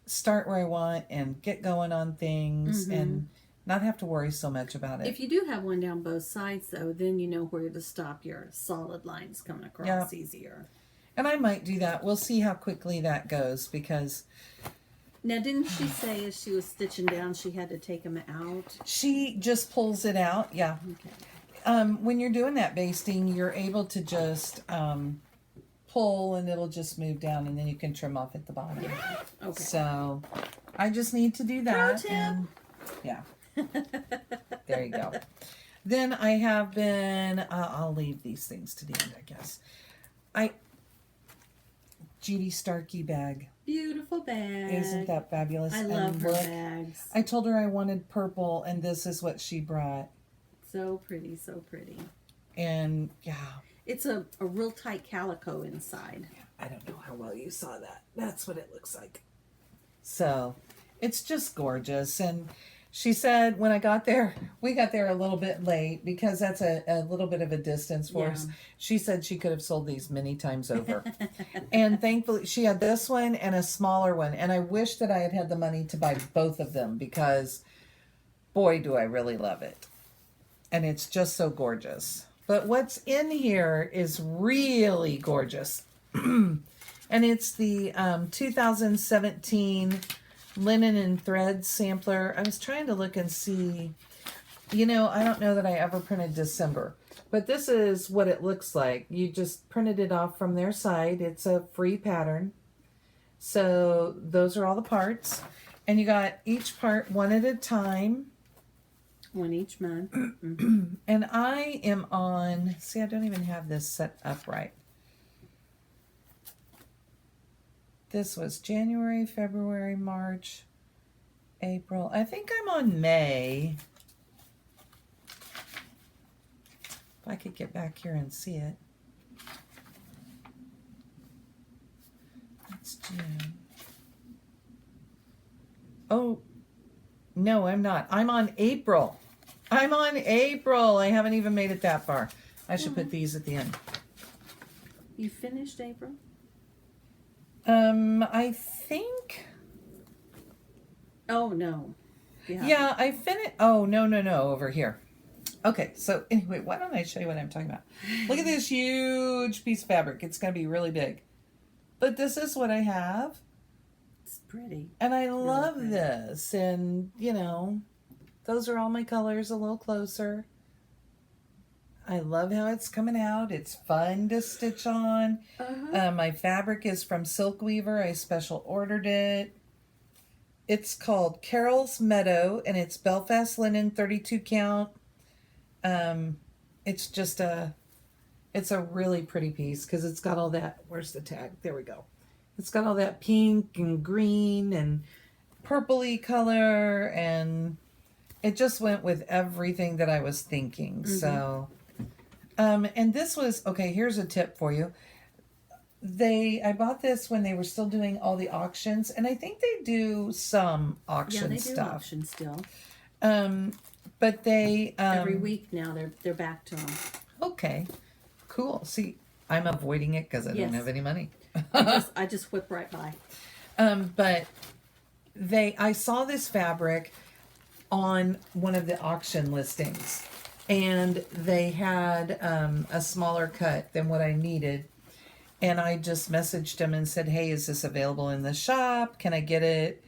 start where I want and get going on things and not have to worry so much about it. If you do have one down both sides, though, then you know where to stop your solid lines coming across easier. And I might do that. We'll see how quickly that goes, because... Now, didn't she say as she was stitching down, she had to take them out? She just pulls it out, yeah. Okay. When you're doing that basting, you're able to just pull, and it'll just move down, and then you can trim off at the bottom. Okay. So, I just need to do that. Pro tip. And, yeah. There you go. Then I have been, I'll leave these things to the end, I guess. Judy Starkey bag. Beautiful bag. Isn't that fabulous? I love her bags. I told her I wanted purple, and this is what she brought. So pretty, so pretty. And, yeah. It's a real tight calico inside. I don't know how well you saw that. That's what it looks like. So, it's just gorgeous. And she said when I got there, we got there a little bit late, because that's a little bit of a distance for us. She said she could have sold these many times over. And thankfully, she had this one and a smaller one. And I wish that I had had the money to buy both of them, because boy, do I really love it. And it's just so gorgeous. But what's in here is really gorgeous. And it's the 2017 Linen and Thread Sampler. I was trying to look and see, you know, I don't know that I ever printed December, but this is what it looks like. You just printed it off from their site. It's a free pattern. So those are all the parts. And you got each part one at a time. One each month. And I am on, see, I don't even have this set up right. This was January, February, March, April. I think I'm on May. If I could get back here and see it. That's June. Oh, no, I'm not. I'm on April. I'm on April. I haven't even made it that far. I should put these at the end. You finished April? I think. Oh, no. Yeah, I finished. Oh, no, over here. Okay, so anyway, why don't I show you what I'm talking about? Look at this huge piece of fabric. It's going to be really big. But this is what I have. It's pretty. And I love this. And, you know, those are all my colors a little closer. I love how it's coming out. It's fun to stitch on. My fabric is from Silk Weaver. I special ordered it. It's called Carol's Meadow, and it's Belfast linen, 32 count. It's just a It's a really pretty piece because it's got all that. Where's the tag? There we go. It's got all that pink and green and purpley color, and it just went with everything that I was thinking. So, and this was, okay, here's a tip for you. I bought this when they were still doing all the auctions, and I think they do some auction stuff. Yeah, they do auction still. But they every week now they're back to them. Okay, cool. See, I'm avoiding it because I don't have any money. I just whip right by. But I saw this fabric on one of the auction listings, and they had a smaller cut than what I needed. And I just messaged them and said, hey, is this available in the shop? Can I get it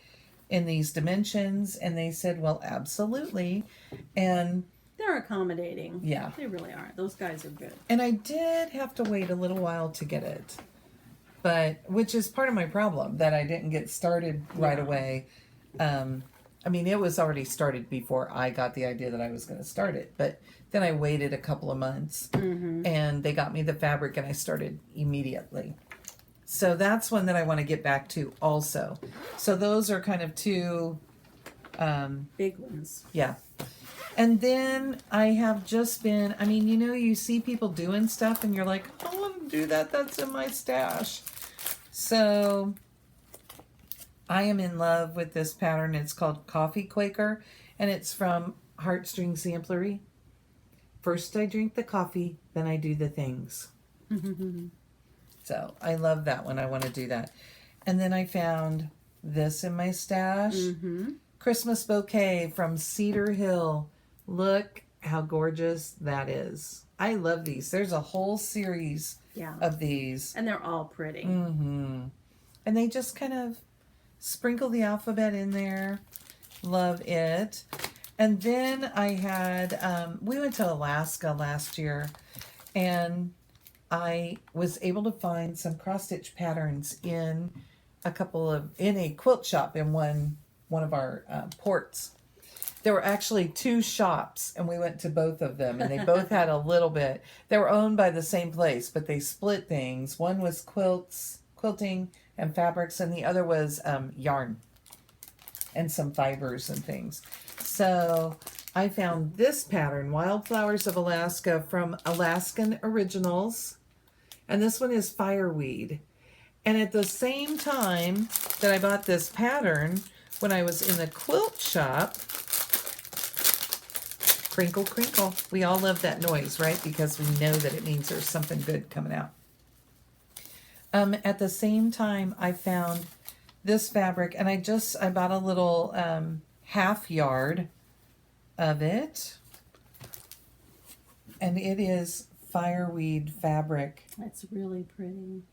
in these dimensions? And they said, well, absolutely. And they're accommodating. Yeah. They really are. Those guys are good. And I did have to wait a little while to get it. Which is part of my problem, that I didn't get started right away. I mean, it was already started before I got the idea that I was going to start it. But then I waited a couple of months, and they got me the fabric, and I started immediately. So that's one that I want to get back to also. So those are kind of two... big ones. Yeah. And then I have just been, I mean, you see people doing stuff, and you're like, I want to do that. That's in my stash. So I am in love with this pattern. It's called Coffee Quaker, and it's from Heartstring Samplery. First I drink the coffee, then I do the things. So I love that one. I want to do that. And then I found this in my stash. Christmas bouquet from Cedar Hill. Look how gorgeous that is. I love these. There's a whole series of these. And they're all pretty. And they just kind of sprinkle the alphabet in there. Love it. And then I had, we went to Alaska last year, and I was able to find some cross-stitch patterns in a quilt shop in one of our ports. There were actually two shops, and we went to both of them, and they both had a little bit. They were owned by the same place, but they split things. One was quilting and fabrics, and the other was yarn and some fibers and things. So I found this pattern, Wildflowers of Alaska, from Alaskan Originals, and this one is Fireweed. And at the same time that I bought this pattern, when I was in the quilt shop, crinkle, crinkle. We all love that noise, right? Because we know that it means there's something good coming out. At the same time, I found this fabric, and I bought a little half yard of it. And it is Fireweed fabric. That's really pretty.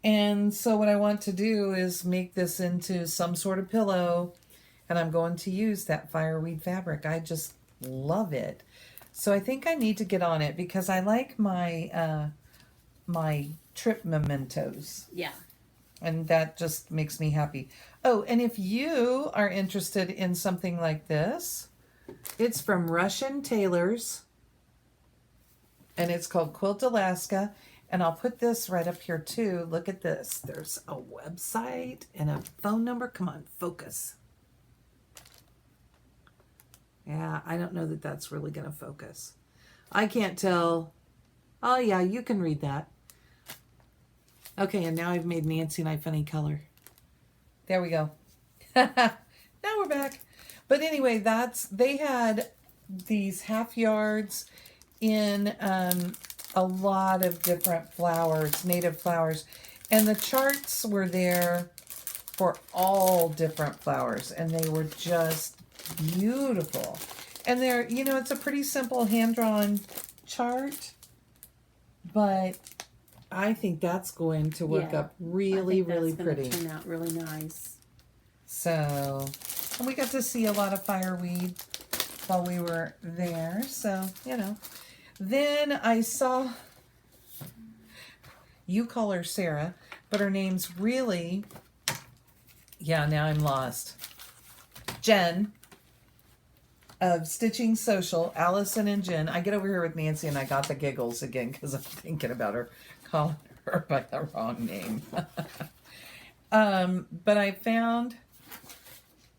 And so what I want to do is make this into some sort of pillow, and I'm going to use that Fireweed fabric. I just love it. So I think I need to get on it because I like my my trip mementos. Yeah. And that just makes me happy. Oh, and if you are interested in something like this, it's from Russian Tailors, and it's called Quilt Alaska. And I'll put this right up here too. Look at this. There's a website and a phone number. Come on, focus. Yeah, I don't know that that's really going to focus. I can't tell. Oh, yeah, you can read that. Okay, and now I've made Nancy and I funny color. There we go. Now we're back. But anyway, they had these half yards in a lot of different flowers, native flowers. And the charts were there for all different flowers, and they were just beautiful. And they're, it's a pretty simple hand-drawn chart, but I think that's going to work up really, really pretty. Turn out really nice. So, and we got to see a lot of fireweed while we were there. So, Then I saw, you call her Sarah, but her name's really, now I'm lost. Jen. of Stitching Social, Allison and Jen. I get over here with Nancy and I got the giggles again because I'm thinking about her, calling her by the wrong name. But I found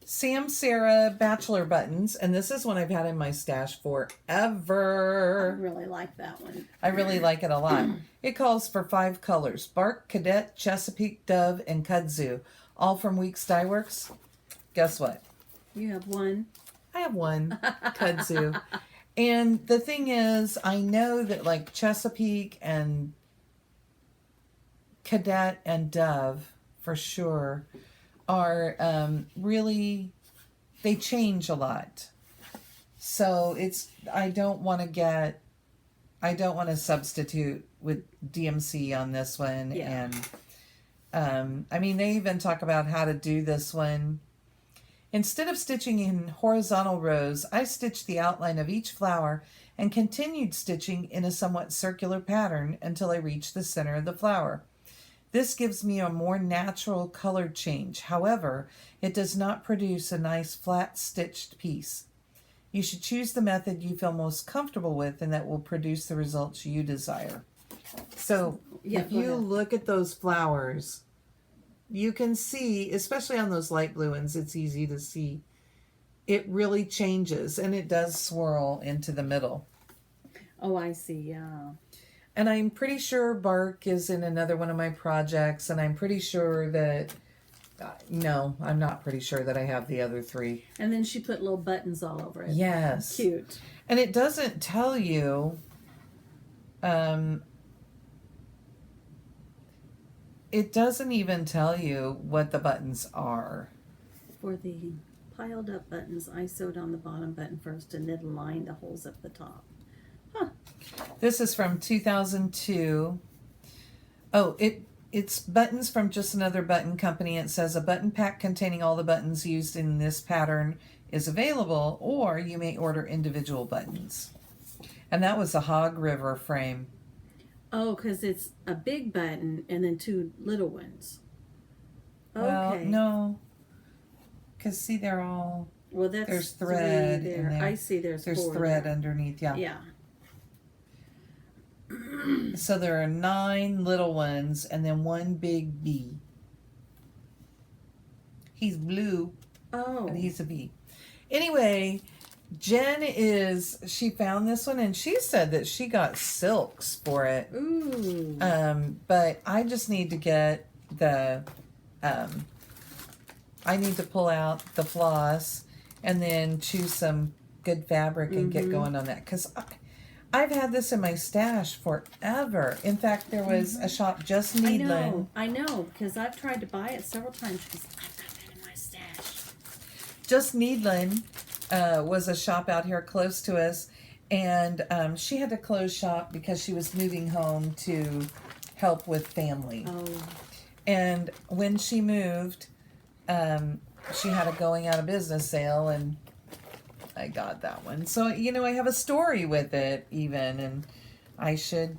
Sam Sarah Bachelor buttons, and this is one I've had in my stash forever. I really like that one. I really like it a lot. It calls for 5 colors: Bark, Cadet, Chesapeake, Dove, and Kudzu, all from Weeks Dye Works. Guess what? You have one. I have one, kudzu. And the thing is, I know that like Chesapeake and Cadet and Dove, for sure, are really, they change a lot. So I don't want to substitute with DMC on this one. Yeah. And I mean, they even talk about how to do this one. Instead of stitching in horizontal rows, I stitched the outline of each flower and continued stitching in a somewhat circular pattern until I reached the center of the flower. This gives me a more natural color change. However, it does not produce a nice flat stitched piece. You should choose the method you feel most comfortable with and that will produce the results you desire. So if you look at those flowers, you can see, especially on those light blue ones, it's easy to see. It really changes, and it does swirl into the middle. Oh, I see, yeah. And I'm pretty sure Bark is in another one of my projects, and I'm pretty sure that, no, I'm not pretty sure that I have the other 3. And then she put little buttons all over it. Yes. Cute. And it doesn't tell you, it doesn't even tell you what the buttons are. For the piled up buttons, I sewed on the bottom button first and then lined the holes at the top. Huh. This is from 2002. Oh, it's buttons from Just Another Button Company. It says a button pack containing all the buttons used in this pattern is available, or you may order individual buttons. And that was a Hog River frame. Oh, because it's a big button and then 2 little ones. Okay. Well, no. Because see, they're all... Well, that's there's thread 3 in there. there. I see there's 4 thread there. underneath, yeah. Yeah. So there are 9 little ones and then 1 big bee. He's blue. Oh. And he's a bee. Anyway, Jen she found this one and she said that she got silks for it. Ooh. But I just need to get the, I need to pull out the floss and then choose some good fabric and get going on that. Because I've had this in my stash forever. In fact, there was a shop, Just Needlin'. I know, because I've tried to buy it several times because I've got that in my stash. Just Needlin' was a shop out here close to us, and she had to close shop because she was moving home to help with family. Oh. And when she moved, she had a going out of business sale, and I got that one. So, you know, I have a story with it even, and I should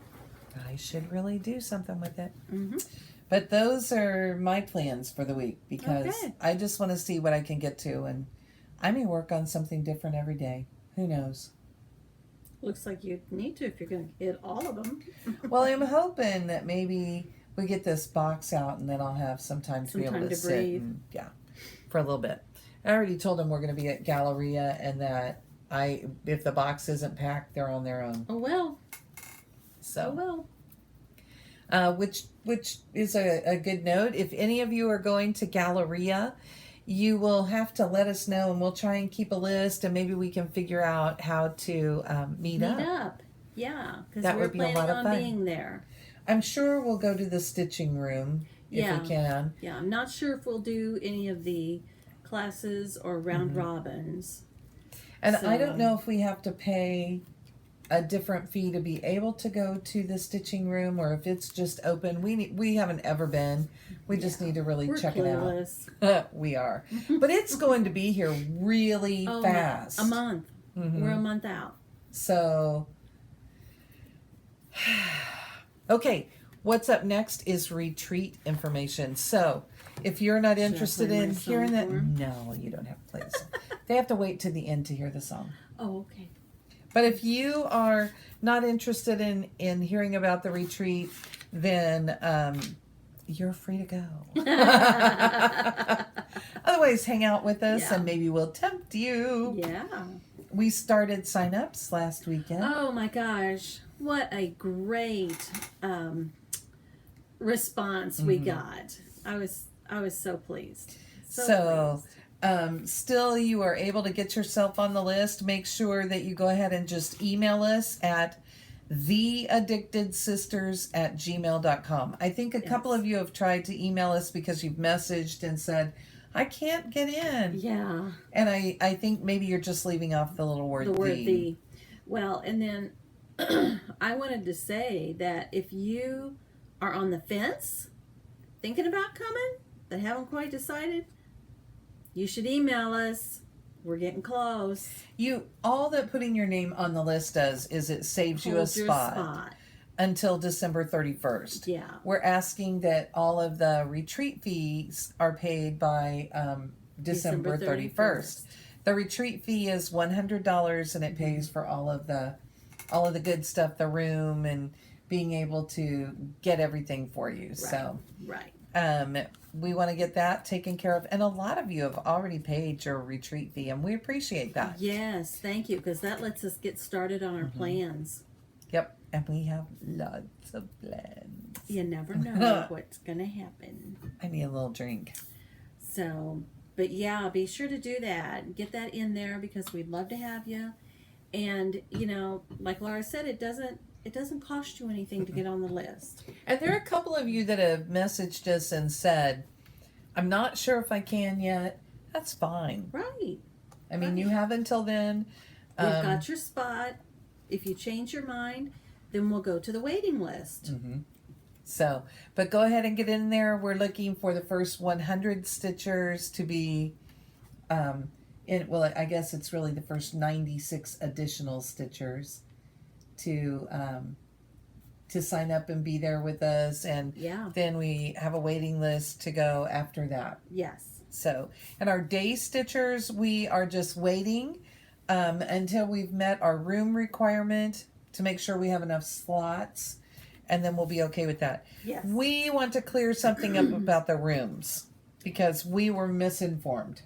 really do something with it. Mm-hmm. But those are my plans for the week because Okay. I just want to see what I can get to, and I may work on something different every day. Who knows? Looks like you need to if you're going to hit all of them. Well, I'm hoping that maybe we get this box out and then I'll have some time to be able to sit breathe. and, for a little bit. I already told them we're going to be at Galleria and that if the box isn't packed, they're on their own. Oh, well. So. Oh, well. Which is a good note. If any of you are going to Galleria, you will have to let us know, and we'll try and keep a list, and maybe we can figure out how to meet up. Yeah, because That we're would be a planning lot of on fun. being there. I'm sure we'll go to the stitching room if we can. Yeah, I'm not sure if we'll do any of the classes or round robins. And I don't know if we have to pay a different fee to be able to go to the stitching room, or if it's just open. We haven't ever been. We just need to really check clueless. it out. We are, but it's going to be here really fast. A month. Mm-hmm. We're a month out. So, okay, What's up next is retreat information. So if you're not interested in hearing that, no, you don't have to play the song. They have to wait to the end to hear the song. Oh, okay. But if you are not interested in hearing about the retreat, then you're free to go. Otherwise, hang out with us and maybe we'll tempt you. Yeah. We started sign-ups last weekend. Oh my gosh. What a great response we got. I was so pleased. So pleased. Still you are able to get yourself on the list. Make sure that you go ahead and just email us at theaddictedsisters@gmail.com. I think a couple of you have tried to email us because you've messaged and said, I can't get in. Yeah. And I think maybe you're just leaving off the little word the. Well, and then I wanted to say that if you are on the fence, thinking about coming, but haven't quite decided, you should email us. We're getting close. All that putting your name on the list does is it saves you a spot until December 31st. Yeah. We're asking that all of the retreat fees are paid by December 31st. The retreat fee is $100 and it pays for all of the good stuff, the room and being able to get everything for you. Right. We want to get that taken care of. And a lot of you have already paid your retreat fee, and we appreciate that. Yes, thank you, because that lets us get started on our plans. Yep, and we have lots of plans. You never know what's going to happen. I need a little drink. So, but yeah, be sure to do that. Get that in there because we'd love to have you. And, like Laura said, it doesn't cost you anything to get on the list. And there are a couple of you that have messaged us and said, I'm not sure if I can yet. That's fine. Right. I mean, you have until then. We've got your spot. If you change your mind, then we'll go to the waiting list. Mm-hmm. So, but go ahead and get in there. We're looking for the first 100 stitchers to be, I guess it's really the first 96 additional stitchers to sign up and be there with us, and then we have a waiting list to go after that. Yes. So, and our day stitchers, we are just waiting until we've met our room requirement to make sure we have enough slots, and then we'll be okay with that. Yes. We want to clear something up about the rooms because we were misinformed.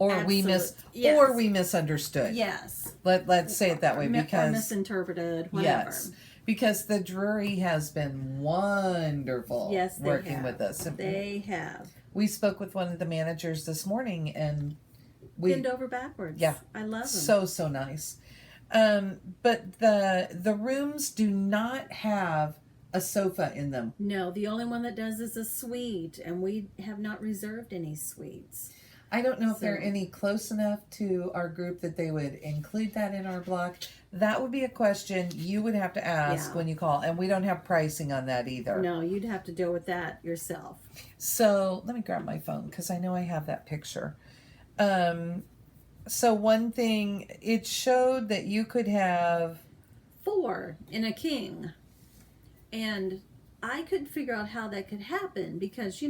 Or we misunderstood. Yes. Let's say it that way, because or misinterpreted, whatever. Yes, because the Drury has been wonderful. Yes, they working have. with us. They have. We spoke with one of the managers this morning, and bend over backwards. Yeah, I love them. So nice. But the rooms do not have a sofa in them. No, the only one that does is a suite, and we have not reserved any suites. I don't know if they're any close enough to our group that they would include that in our block. That would be a question you would have to ask when you call. And we don't have pricing on that either. No, you'd have to deal with that yourself. So let me grab my phone because I know I have that picture. So one thing, it showed that you could have 4 in a king. And I could figure out how that could happen because,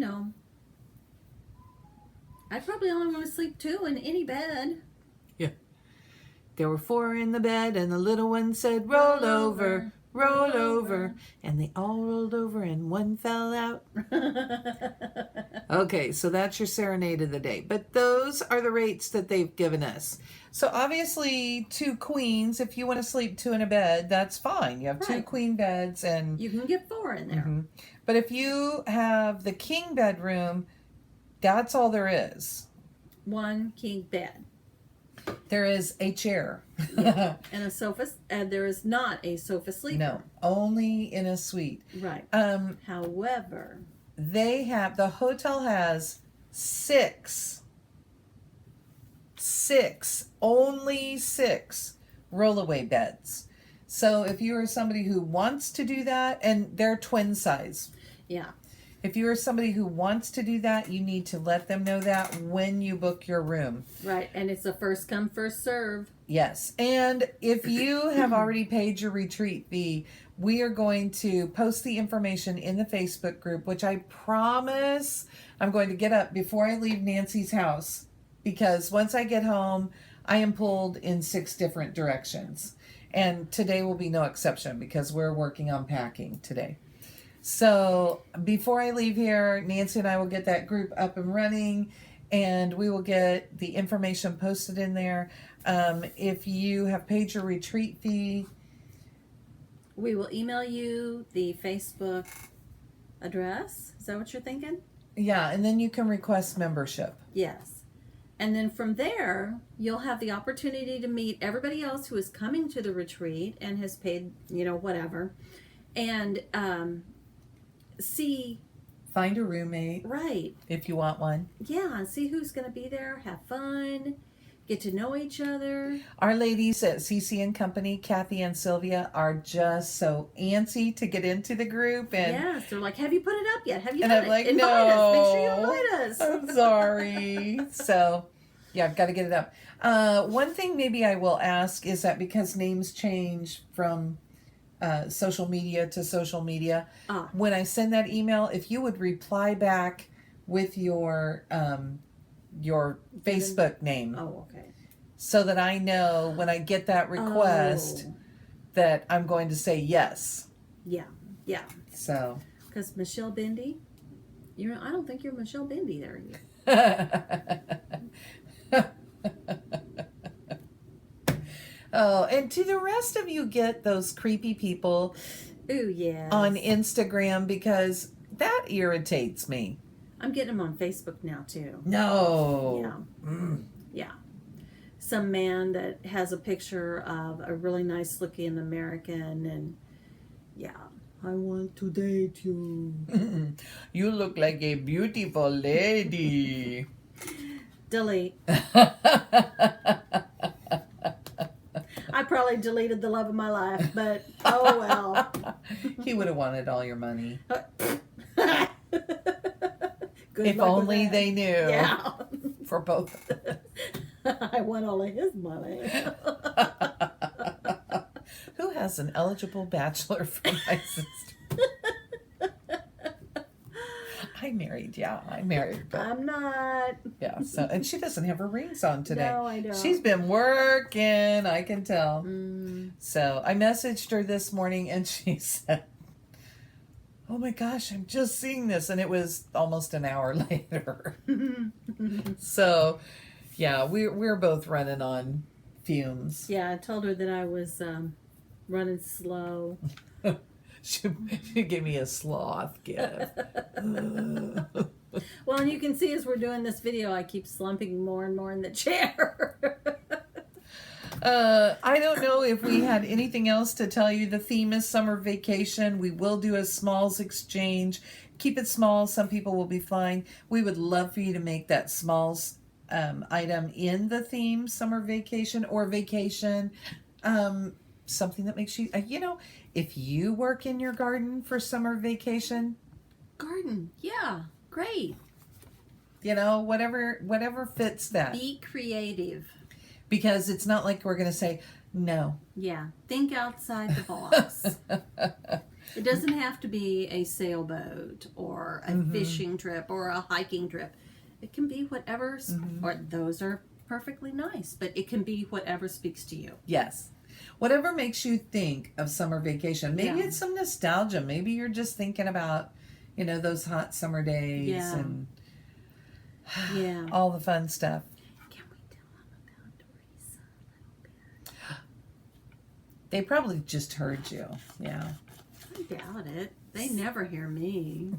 I probably only want to sleep 2 in any bed. Yeah. There were 4 in the bed, and the little one said, roll over, roll over. And they all rolled over, and one fell out. Okay, so that's your serenade of the day. But those are the rates that they've given us. So obviously 2 queens, if you want to sleep 2 in a bed, that's fine. You have 2 queen beds, and you can get 4 in there. Mm-hmm. But if you have the king bedroom, that's all there is. 1 king bed. There is a chair. Yeah. And a sofa. And there is not a sofa sleeper. No, only in a suite. Right. However, the hotel has 6, only 6 rollaway beds. So if you are somebody who wants to do that, and they're twin size. Yeah. If you are somebody who wants to do that, you need to let them know that when you book your room. Right, and it's a first come, first serve. Yes, and if you have already paid your retreat fee, we are going to post the information in the Facebook group, which I promise I'm going to get up before I leave Nancy's house, because once I get home, I am pulled in 6 different directions. And today will be no exception because we're working on packing today. So before I leave here, Nancy and I will get that group up and running, and we will get the information posted in there. If you have paid your retreat fee, we will email you the Facebook address. Is that what you're thinking? yeah, and then you can request membership. Yes. And then from there, you'll have the opportunity to meet everybody else who is coming to the retreat and has paid, whatever. And see. Find a roommate. Right. If you want one. Yeah, see who's going to be there. Have fun. Get to know each other. Our ladies at CC and Company, Kathy and Sylvia, are just so antsy to get into the group. And yes, they're like, have you put it up yet? Have you and done I'm it? like, Invite no. us. Make sure you invite us. I'm sorry. So, yeah, I've got to get it up. One thing maybe I will ask is that because names change from social media to social media, when I send that email, if you would reply back with your Facebook name. Oh, okay. So that I know when I get that request that I'm going to say yes. Yeah, yeah. So. Because Michelle Bendy, I don't think you're Michelle Bendy there yet. Oh, and to the rest of you, get those creepy people Ooh, yes. on Instagram, because that irritates me. I'm getting them on Facebook now, too. No. Yeah. Mm. Yeah. Some man that has a picture of a really nice looking American, and yeah, I want to date you. You look like a beautiful lady. Delete. I probably deleted the love of my life, but oh well. He would have wanted all your money. Good if luck with only that. they knew. Yeah. For both of us. I want all of his money. Who has an eligible bachelor for my sister? I'm married. But I'm not. yeah, so, and she doesn't have her rings on today. No, I don't. She's been working, I can tell. Mm. So I messaged her this morning and she said, oh my gosh, I'm just seeing this. And it was almost an hour later. So, yeah, we're both running on fumes. Yeah, I told her that I was running slow. She gave me a sloth gift. Well, and you can see as we're doing this video, I keep slumping more and more in the chair. I don't know if we had anything else to tell you. The theme is summer vacation. We will do a smalls exchange. Keep it small. Some people will be flying. We would love for you to make that smalls item in the theme, summer vacation or vacation. Something that makes you, if you work in your garden for summer vacation. Garden, yeah, great. Whatever fits that. Be creative. Because it's not like we're going to say, no. Yeah, think outside the box. It doesn't have to be a sailboat or a fishing trip or a hiking trip. It can be whatever, or those are perfectly nice, but it can be whatever speaks to you. Yes. Whatever makes you think of summer vacation. Maybe Yeah. it's some nostalgia. Maybe you're just thinking about, those hot summer days and all the fun stuff. Can we tell them about Teresa a little bit? They probably just heard you. Yeah. I doubt it. They never hear me.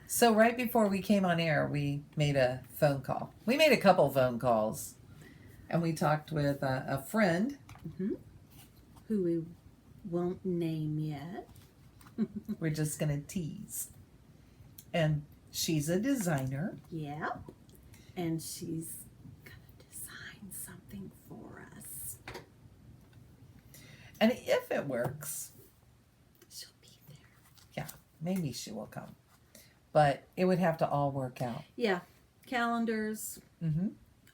So right before we came on air, we made a phone call. We made a couple phone calls. And we talked with a friend. Who we won't name yet. We're just going to tease. And she's a designer. Yeah. And she's going to design something for us. And if it works, She'll be there. yeah, maybe she will come. But it would have to all work out. Yeah. Calendars.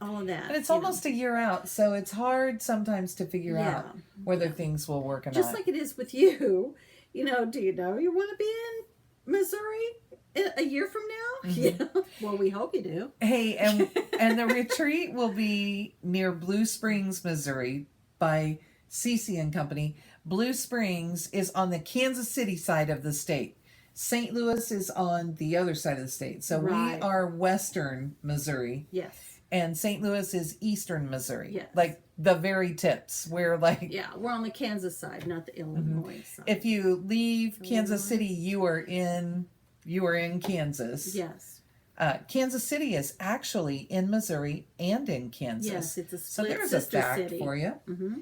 all of that. And it's almost a year out, so it's hard sometimes to figure out whether things will work or not. Just like it is with you. You know, do you know you want to be in Missouri a year from now? Yeah. Well, we hope you do. Hey, and the retreat will be near Blue Springs, Missouri, by Cece and Company. Blue Springs is on the Kansas City side of the state. St. Louis is on the other side of the state. So we are western Missouri. Yes. And St. Louis is eastern Missouri. Yes. Like the very tips. We're like... Yeah, we're on the Kansas side, not the Illinois side. If you leave Kansas City, you are in Kansas. Yes. Kansas City is actually in Missouri and in Kansas. Yes, it's a split so there's sister a fact city. for you. Mm-hmm.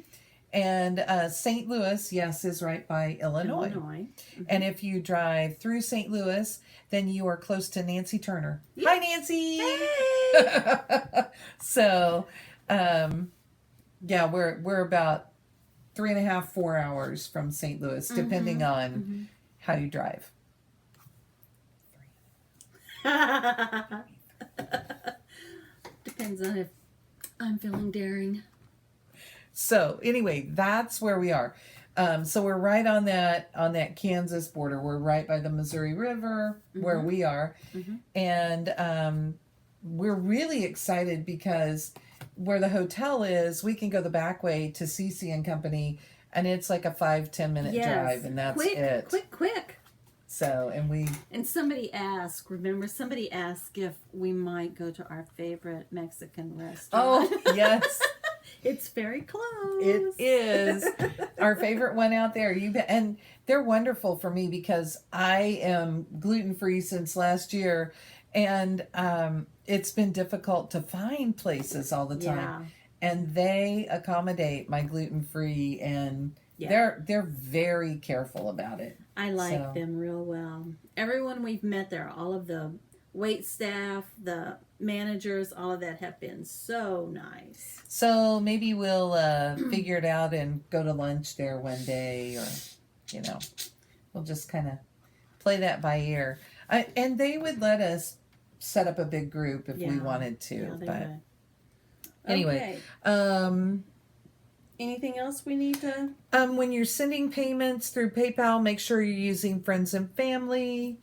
And St. Louis, yes, is right by Illinois. Mm-hmm. And if you drive through St. Louis, then you are close to Nancy Turner. Yep. Hi, Nancy! Hey! So, yeah, we're about 3.5, 4 hours from St. Louis, depending on how you drive. Depends on if I'm feeling daring. So anyway, that's where we are. So we're right on that Kansas border. We're right by the Missouri River where we are. And we're really excited because where the hotel is, we can go the back way to Cece and Company, and it's like a 5-10 minute drive, and that's it. Quick. So, and somebody asked if we might go to our favorite Mexican restaurant. Oh, yes. It's very close. It is our favorite one out there. And they're wonderful for me because I am gluten-free since last year, and it's been difficult to find places all the time. Yeah. And they accommodate my gluten-free, and they're very careful about it. I like them real well. Everyone we've met there, all of the wait staff, the managers, all of that have been so nice. So maybe we'll figure it out and go to lunch there one day, or, we'll just kind of play that by ear. And they would let us set up a big group if we wanted to. Yeah, they would. Anyway, okay. Anything else we need to? When you're sending payments through PayPal, make sure you're using friends and family.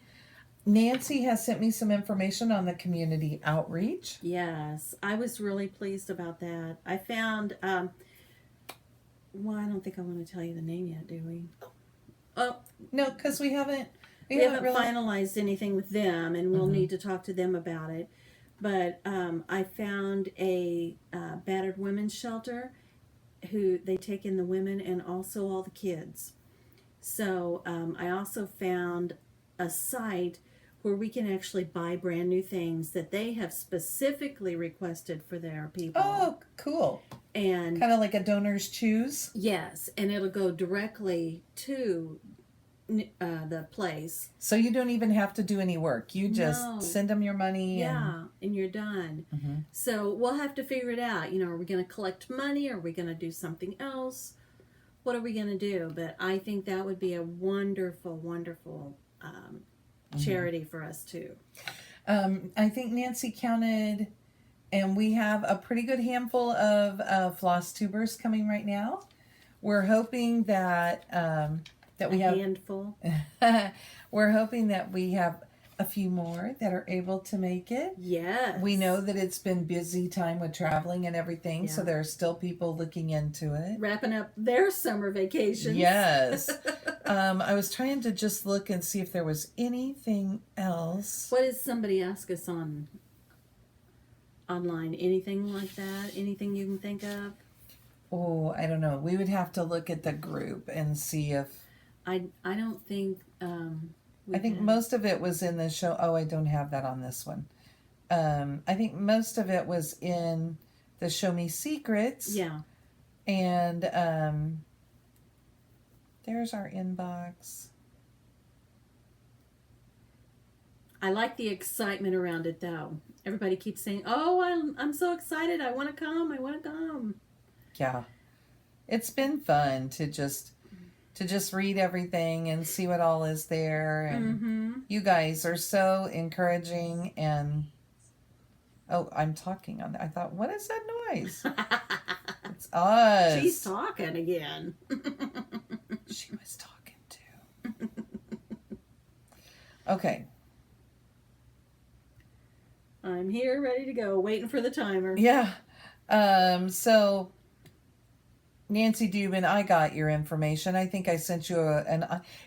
Nancy has sent me some information on the community outreach. Yes, I was really pleased about that. I found, well, I don't think I want to tell you the name yet, do we? Oh, no, because we haven't really finalized anything with them, and we'll need to talk to them about it. But I found a battered women's shelter who they take in the women and also all the kids. So I also found a site where we can actually buy brand new things that they have specifically requested for their people. Oh, cool. And kind of like a donor's choose? Yes, and it'll go directly to the place. So you don't even have to do any work. You just send them your money. Yeah, and you're done. So we'll have to figure it out. Are we going to collect money? Are we going to do something else? What are we going to do? But I think that would be a wonderful, wonderful charity for us too. I think Nancy counted, and we have a pretty good handful of Flosstubers coming right now. We're hoping that we have a handful. We're hoping that we have a few more that are able to make it. Yes. We know that it's been busy time with traveling and everything, so there are still people looking into it. Wrapping up their summer vacations. Yes. I was trying to just look and see if there was anything else. What did somebody ask us online? Anything like that? Anything you can think of? Oh, I don't know. We would have to look at the group and see if... I don't think... I think most of it was in the show. Oh, I don't have that on this one. I think most of it was in the Show Me Secrets. Yeah. And there's our inbox. I like the excitement around it, though. Everybody keeps saying, "Oh, I'm so excited! I want to come! I want to come!" Yeah, it's been fun to just read everything and see what all is there. And you guys are so encouraging, and Oh, I'm talking on that. I thought, what is that noise? It's us. She's talking again. She was talking too. Okay. I'm here, ready to go, waiting for the timer. Yeah. So Nancy Dubin, I got your information. I think I sent you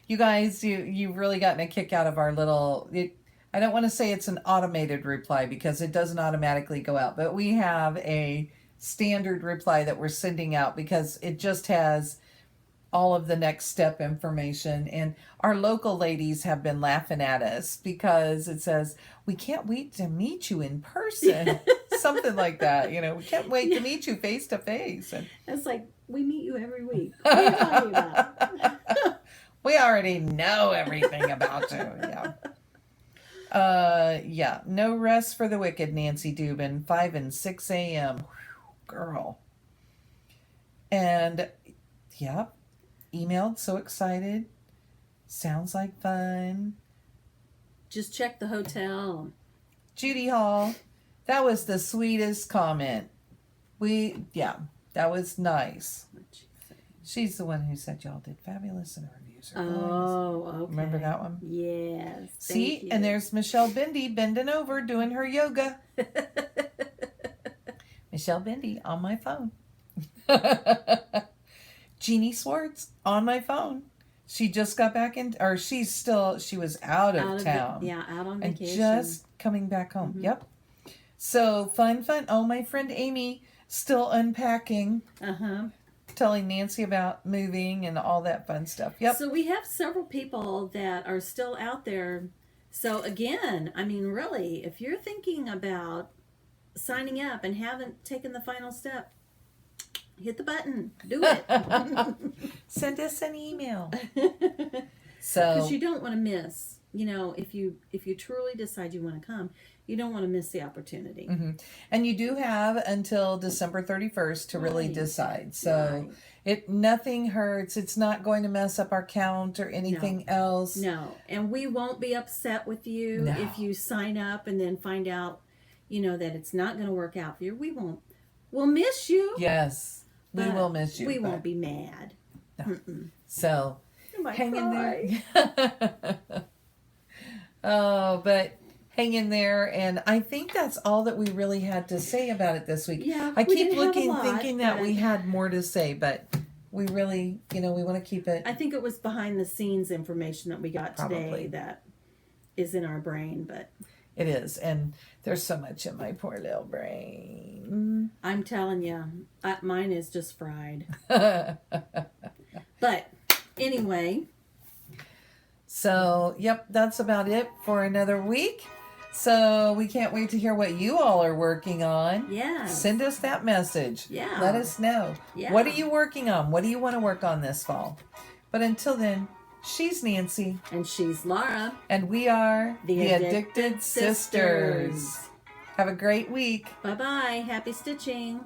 you guys, you've really gotten a kick out of our little, I don't want to say it's an automated reply because it doesn't automatically go out, but we have a standard reply that we're sending out because it just has all of the next step information. And our local ladies have been laughing at us because it says, we can't wait to meet you in person. Something like that. We can't wait to meet you face to face. And it's like, we meet you every week. What are you talking about? We already know everything about you. Yeah. Yeah. No rest for the wicked, Nancy Dubin. 5 and 6 a.m. Whew, girl. And yeah. Emailed, so excited. Sounds like fun. Just check the hotel. Judy Hall, that was the sweetest comment. That was nice. What'd she say? She's the one who said y'all did fabulous in the reviews. Oh, okay. Remember that one? Yes. See, and there's Michelle Bindi bending over doing her yoga. Michelle Bindi on my phone. Jeannie Swartz on my phone. She just got back in, or she was out of town. Out on and vacation. just coming back home. Mm-hmm. Yep. So fun. Oh, my friend Amy still unpacking. Telling Nancy about moving and all that fun stuff. Yep. So we have several people that are still out there. So again, I mean, really, if you're thinking about signing up and haven't taken the final step, hit the button. Do it. Send us an email. Because you don't want to miss. If you truly decide you want to come, you don't want to miss the opportunity. Mm-hmm. And you do have until December 31st to really decide. So nothing hurts. It's not going to mess up our count or anything else. No. And we won't be upset with you if you sign up and then find out, that it's not going to work out for you. We won't. We'll miss you. Yes. We will miss you. We won't be mad. No. So hang in there. But hang in there. And I think that's all that we really had to say about it this week. Yeah, I keep looking, thinking that we had more to say, but we really, we want to keep it. I think it was behind the scenes information that we got today that is in our brain, but it is. And there's so much in my poor little brain. I'm telling you, mine is just fried. But anyway. So, yep, that's about it for another week. So we can't wait to hear what you all are working on. Yeah. Send us that message. Yeah. Let us know. Yeah. What are you working on? What do you want to work on this fall? But until then, she's Nancy. And she's Laura. And we are the Addicted Sisters. Have a great week. Bye-bye. Happy stitching.